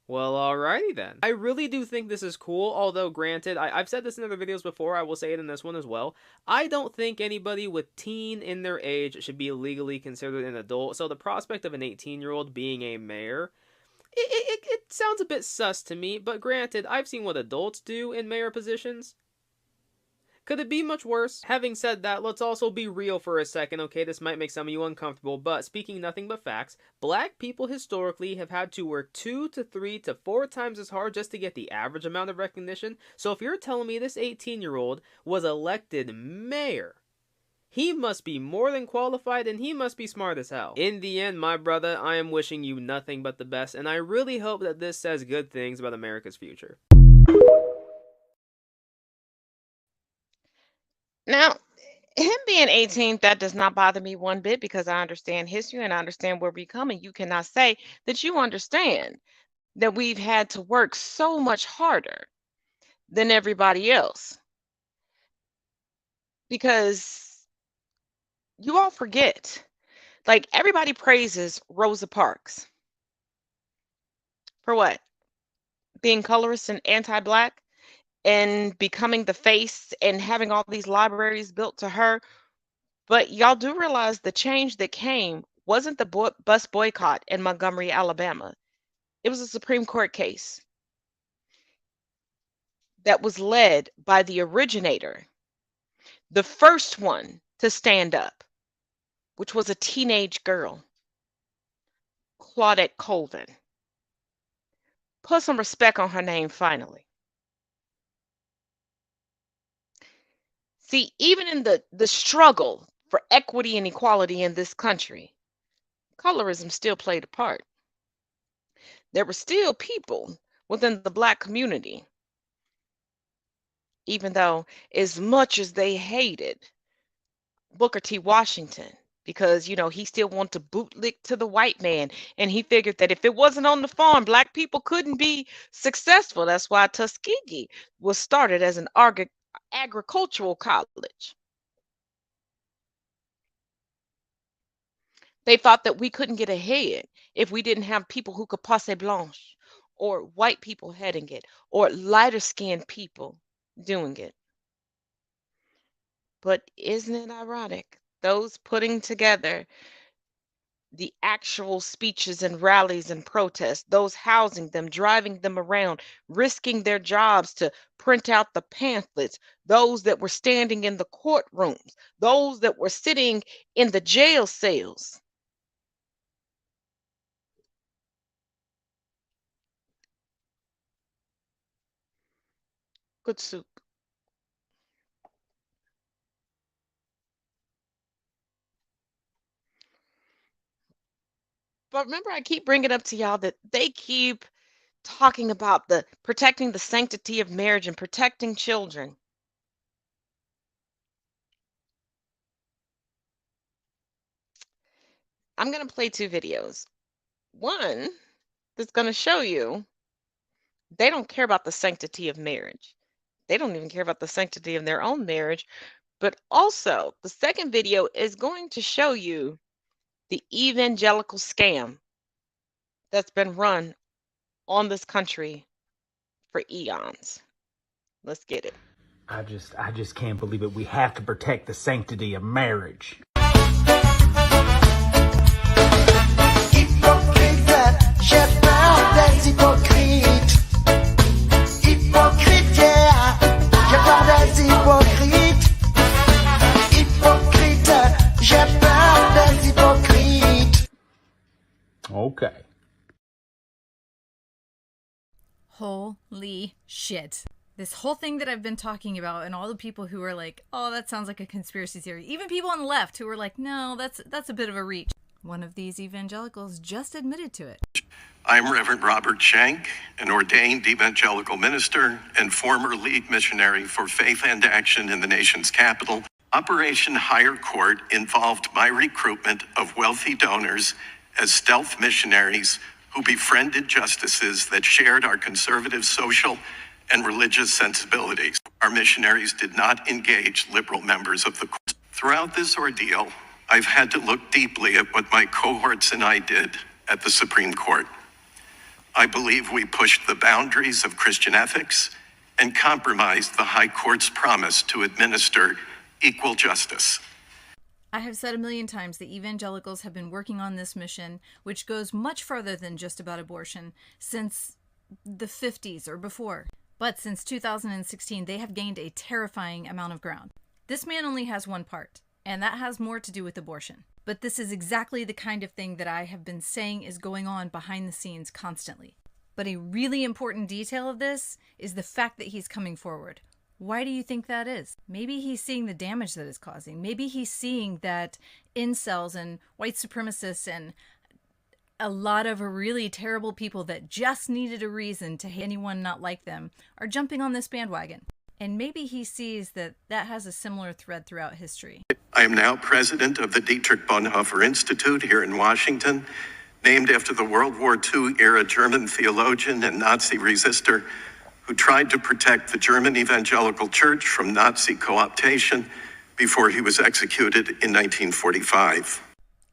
Well, alrighty then. I really do think this is cool, although granted, I've said this in other videos before, I will say it in this one as well. I don't think anybody with teen in their age should be legally considered an adult, so the prospect of an 18-year-old being a mayor, it sounds a bit sus to me, but granted, I've seen what adults do in mayor positions. Could it be much worse? Having said that, let's also be real for a second, okay? This might make some of you uncomfortable, but speaking nothing but facts, black people historically have had to work 2 to 3 to 4 times as hard just to get the average amount of recognition. So if you're telling me this 18-year-old was elected mayor, he must be more than qualified and he must be smart as hell. In the end, my brother, I am wishing you nothing but the best, and I really hope that this says good things about America's future. Now, him being 18, that does not bother me one bit because I understand history and I understand where we're coming. You cannot say that you understand that we've had to work so much harder than everybody else, because you all forget. Like, everybody praises Rosa Parks for what? Being colorist and anti-black and becoming the face and having all these libraries built to her. But y'all do realize the change that came wasn't the bus boycott in Montgomery, Alabama. It was a Supreme Court case that was led by the originator, the first one to stand up, which was a teenage girl, Claudette Colvin. Put some respect on her name finally. See, even in the struggle for equity and equality in this country, colorism still played a part. There were still people within the Black community, even though as much as they hated Booker T. Washington, because, you know, he still wanted to bootlick to the white man, and he figured that if it wasn't on the farm, Black people couldn't be successful. That's why Tuskegee was started as an agricultural college. They thought that we couldn't get ahead if we didn't have people who could passe blanche, or white people heading it, or lighter skinned people doing it. But isn't it ironic? Those putting together the actual speeches and rallies and protests, those housing them, driving them around, risking their jobs to print out the pamphlets, those that were standing in the courtrooms, those that were sitting in the jail cells. Good soup. But remember, I keep bringing up to y'all that they keep talking about the protecting the sanctity of marriage and protecting children. I'm going to play 2 videos. One that's going to show you they don't care about the sanctity of marriage. They don't even care about the sanctity of their own marriage. But also, the second video is going to show you the evangelical scam that's been run on this country for eons. Let's get it. I just can't believe it. We have to protect the sanctity of marriage. Okay. Holy shit. This whole thing that I've been talking about, and all the people who are like, oh, that sounds like a conspiracy theory. Even people on the left who are like, no, that's a bit of a reach. One of these evangelicals just admitted to it. I'm Reverend Robert Shank, an ordained evangelical minister and former lead missionary for Faith and Action in the nation's capital. Operation Higher Court involved my recruitment of wealthy donors as stealth missionaries who befriended justices that shared our conservative social and religious sensibilities. Our missionaries did not engage liberal members of the court. Throughout this ordeal, I've had to look deeply at what my cohorts and I did at the Supreme Court. I believe we pushed the boundaries of Christian ethics and compromised the High Court's promise to administer equal justice. I have said a million times that evangelicals have been working on this mission, which goes much further than just about abortion, since the 50s or before. But since 2016, they have gained a terrifying amount of ground. This man only has one part, and that has more to do with abortion. But this is exactly the kind of thing that I have been saying is going on behind the scenes constantly. But a really important detail of this is the fact that he's coming forward. Why do you think that is? Maybe he's seeing the damage that it's causing. Maybe he's seeing that incels and white supremacists and a lot of really terrible people that just needed a reason to hate anyone not like them are jumping on this bandwagon. And maybe he sees that that has a similar thread throughout history. I am now president of the Dietrich Bonhoeffer Institute here in Washington, named after the World War II era German theologian and Nazi resistor who tried to protect the German evangelical church from Nazi co-optation before he was executed in 1945.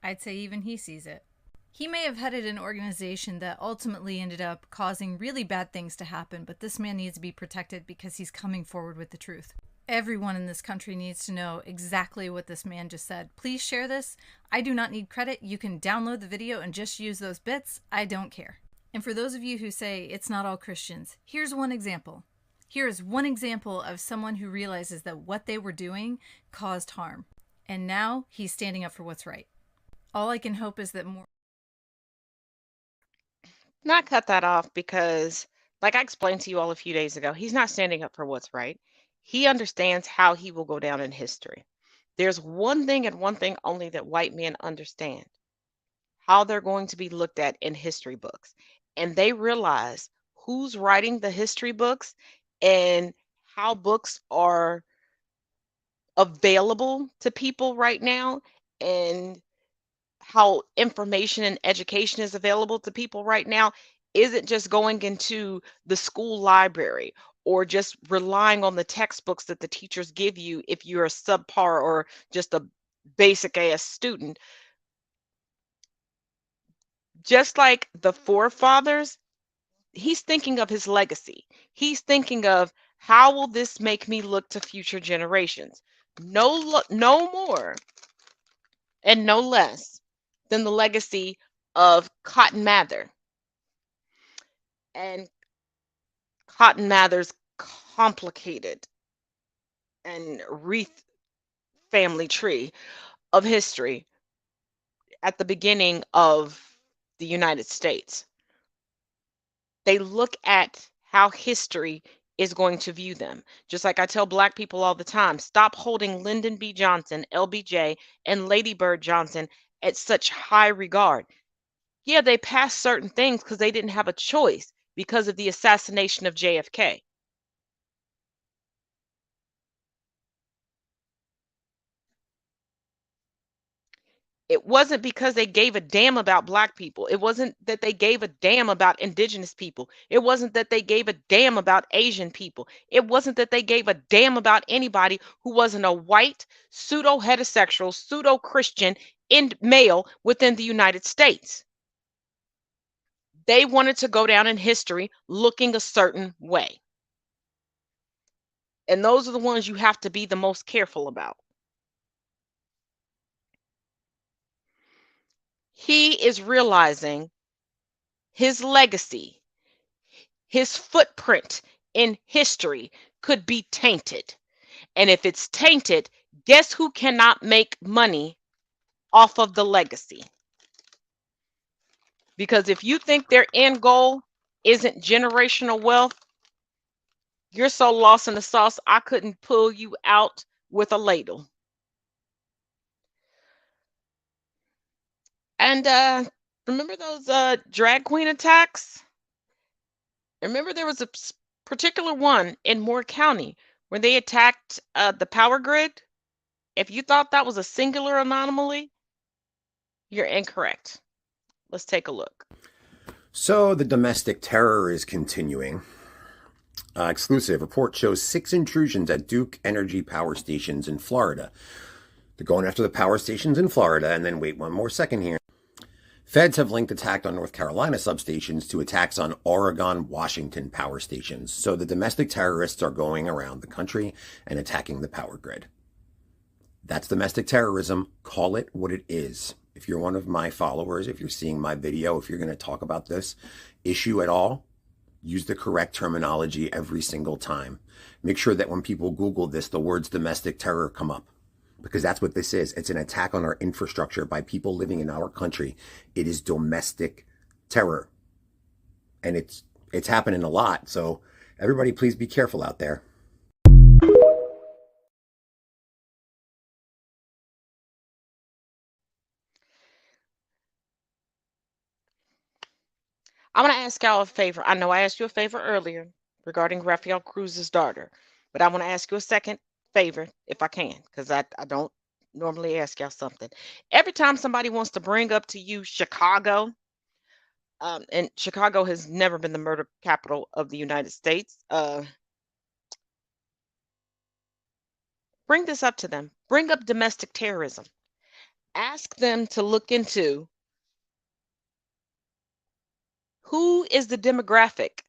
I'd say even he sees it. He may have headed an organization that ultimately ended up causing really bad things to happen, but this man needs to be protected because he's coming forward with the truth. Everyone in this country needs to know exactly what this man just said. Please share this. I do not need credit. You can download the video and just use those bits. I don't care. And for those of you who say it's not all Christians, here's one example. Here is one example of someone who realizes that what they were doing caused harm. And now he's standing up for what's right. All I can hope is that more... Not cut that off because, like I explained to you all a few days ago, he's not standing up for what's right. He understands how he will go down in history. There's one thing and one thing only that white men understand: how they're going to be looked at in history books. And they realize who's writing the history books and how books are available to people right now, and how information and education is available to people right now isn't just going into the school library or just relying on the textbooks that the teachers give you if you're a subpar or just a basic ass student. Just like the forefathers, he's thinking of his legacy. He's thinking of, how will this make me look to future generations? No more and no less than the legacy of Cotton Mather and Cotton Mather's complicated and wreath family tree of history at the beginning of the United States. They look at how history is going to view them. Just like I tell Black people all the time, stop holding Lyndon B. Johnson, LBJ, and Lady Bird Johnson at such high regard. Yeah, they passed certain things because they didn't have a choice because of the assassination of JFK. It wasn't because they gave a damn about black people. It wasn't that they gave a damn about indigenous people. It wasn't that they gave a damn about Asian people. It wasn't that they gave a damn about anybody who wasn't a white, pseudo heterosexual, pseudo Christian male within the United States. They wanted to go down in history looking a certain way. And those are the ones you have to be the most careful about. He is realizing his legacy, his footprint in history could be tainted. And if it's tainted, guess who cannot make money off of the legacy? Because if you think their end goal isn't generational wealth, you're so lost in the sauce, I couldn't pull you out with a ladle. And remember those drag queen attacks? Remember there was a particular one in Moore County where they attacked the power grid? If you thought that was a singular anomaly, you're incorrect. Let's take a look. So the domestic terror is continuing. Exclusive report shows 6 intrusions at Duke Energy power stations in Florida. They're going after the power stations in Florida, and then wait one more second here. Feds have linked attack on North Carolina substations to attacks on Oregon, Washington power stations. So the domestic terrorists are going around the country and attacking the power grid. That's domestic terrorism. Call it what it is. If you're one of my followers, if you're seeing my video, if you're going to talk about this issue at all, use the correct terminology every single time. Make sure that when people Google this, the words domestic terror come up. Because that's what this is. It's an attack on our infrastructure by people living in our country. It is domestic terror. And it's happening a lot. So everybody, please be careful out there. I want to ask y'all a favor. I know I asked you a favor earlier regarding Rafael Cruz's daughter, but I want to ask you a second favor if I can, because I don't normally ask y'all something. Every time somebody wants to bring up to you Chicago, and Chicago has never been the murder capital of the United States, bring this up to them. Bring up domestic terrorism. Ask them to look into who is the demographic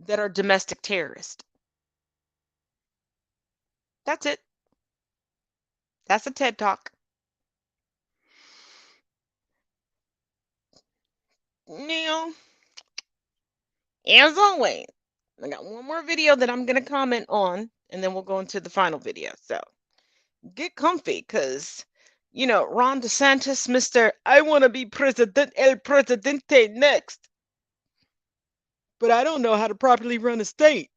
that are domestic terrorists. That's it. That's a TED Talk. Now, as always, I got one more video that I'm going to comment on, and then we'll go into the final video. So get comfy, because, you know, Ron DeSantis, Mr. I want to be El Presidente next, but I don't know how to properly run a state.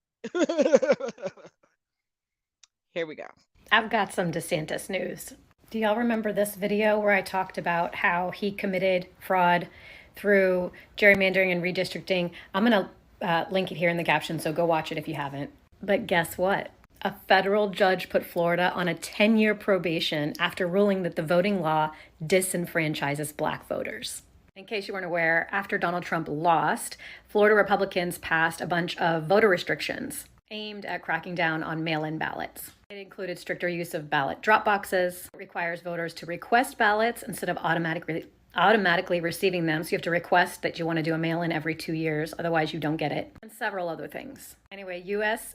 Here we go. I've got some DeSantis news. Do y'all remember this video where I talked about how he committed fraud through gerrymandering and redistricting? I'm going to link it here in the caption, so go watch it if you haven't. But guess what? A federal judge put Florida on a 10-year probation after ruling that the voting law disenfranchises black voters. In case you weren't aware, after Donald Trump lost, Florida Republicans passed a bunch of voter restrictions aimed at cracking down on mail-in ballots. It included stricter use of ballot drop boxes. It requires voters to request ballots instead of automatically receiving them. So you have to request that you want to do a mail-in every 2 years, otherwise you don't get it, and several other things. Anyway, U.S.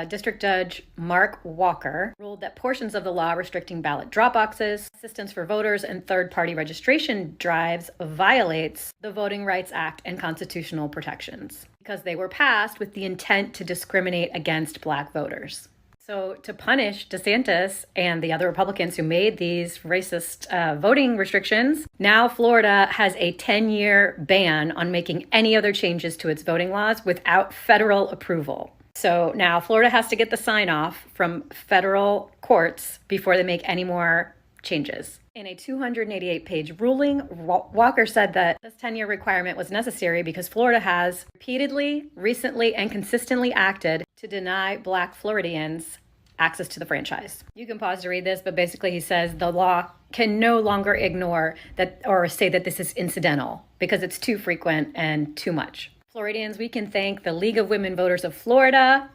District Judge Mark Walker ruled that portions of the law restricting ballot drop boxes, assistance for voters, and third-party registration drives violates the Voting Rights Act and constitutional protections because they were passed with the intent to discriminate against black voters. So to punish DeSantis and the other Republicans who made these racist voting restrictions, now Florida has a 10-year ban on making any other changes to its voting laws without federal approval. So now Florida has to get the sign off from federal courts before they make any more changes. In a 288-page ruling, Walker said that this 10-year requirement was necessary because Florida has repeatedly, recently, and consistently acted to deny Black Floridians access to the franchise. You can pause to read this, but basically he says the law can no longer ignore that or say that this is incidental because it's too frequent and too much. Floridians, we can thank the League of Women Voters of Florida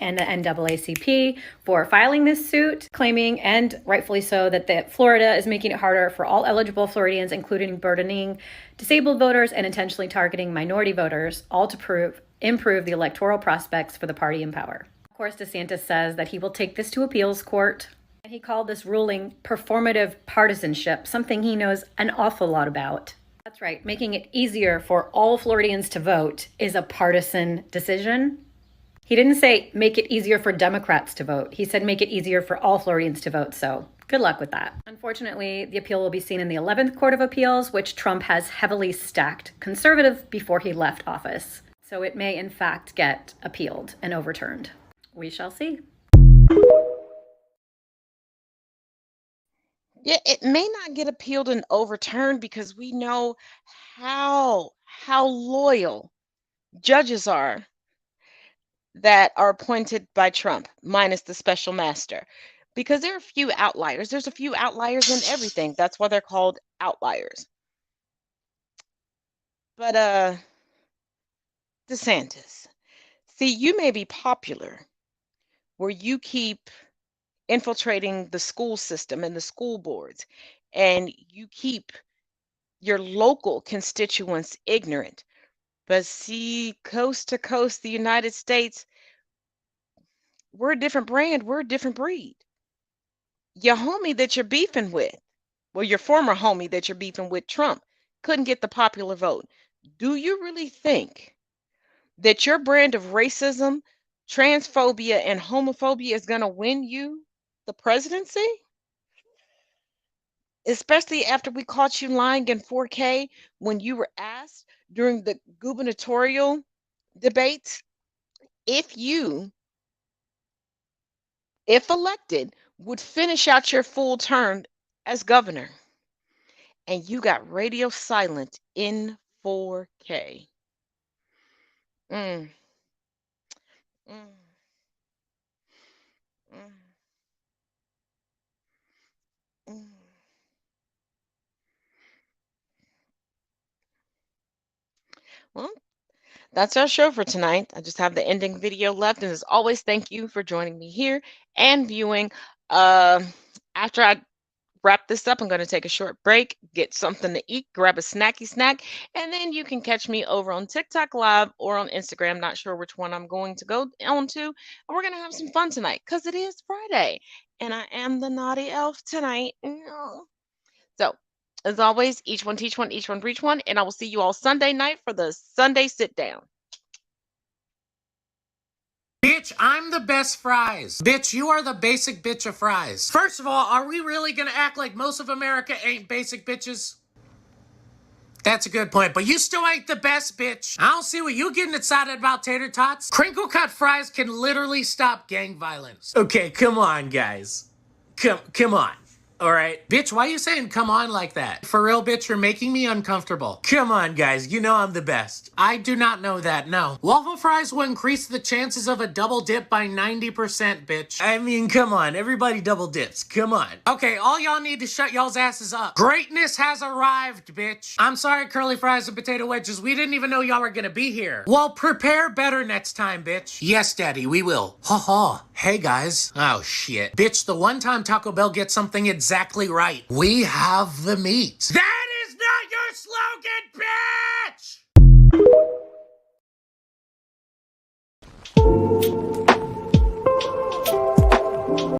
and the NAACP for filing this suit, claiming, and rightfully so, that Florida is making it harder for all eligible Floridians, including burdening disabled voters and intentionally targeting minority voters, all to improve the electoral prospects for the party in power. Of course, DeSantis says that he will take this to appeals court, and he called this ruling performative partisanship, something he knows an awful lot about. That's right, making it easier for all Floridians to vote is a partisan decision. He didn't say make it easier for Democrats to vote. He said make it easier for all Floridians to vote. So good luck with that. Unfortunately, the appeal will be seen in the 11th Court of Appeals, which Trump has heavily stacked conservative before he left office. So it may in fact get appealed and overturned. We shall see. Yeah, it may not get appealed and overturned because we know how loyal judges are that are appointed by Trump, minus the special master, because there are a few outliers. There's a few outliers in everything. That's why they're called outliers. But DeSantis, see, you may be popular where you keep infiltrating the school system and the school boards, and you keep your local constituents ignorant. But see, coast to coast, the United States, we're a different brand. We're a different breed. Your homie that you're beefing with, well, your former homie that you're beefing with, Trump, couldn't get the popular vote. Do you really think that your brand of racism, transphobia, and homophobia is going to win you the presidency? Especially after we caught you lying in 4K when you were asked during the gubernatorial debates if you, if elected, would finish out your full term as governor. And you got radio silent in 4K. Mm. Mm. Mm. Mm. Well, that's our show for tonight. I just have the ending video left. And as always, thank you for joining me here and viewing. After I wrap this up, I'm going to take a short break, get something to eat, grab a snacky snack, and then you can catch me over on TikTok Live or on Instagram. Not sure which one I'm going to go on to. And we're going to have some fun tonight because it is Friday and I am the naughty elf tonight. So, as always, each one teach one, each one reach one, and I will see you all Sunday night for the Sunday sit down. Bitch, I'm the best fries. Bitch, you are the basic bitch of fries. First of all, are we really gonna act like most of America ain't basic bitches? That's a good point, but you still ain't the best bitch. I don't see what you getting excited about, tater tots. Crinkle cut fries can literally stop gang violence. Okay, come on, guys. Come on. All right. Bitch, why are you saying come on like that? For real, bitch, you're making me uncomfortable. Come on, guys. You know I'm the best. I do not know that, no. Waffle fries will increase the chances of a double dip by 90%, bitch. I mean, come on. Everybody double dips. Come on. Okay, all y'all need to shut y'all's asses up. Greatness has arrived, bitch. I'm sorry, curly fries and potato wedges. We didn't even know y'all were gonna be here. Well, prepare better next time, bitch. Yes, daddy, we will. Ha ha. Hey, guys. Oh, shit. Bitch, the one time Taco Bell gets something exactly right. We have the meat. That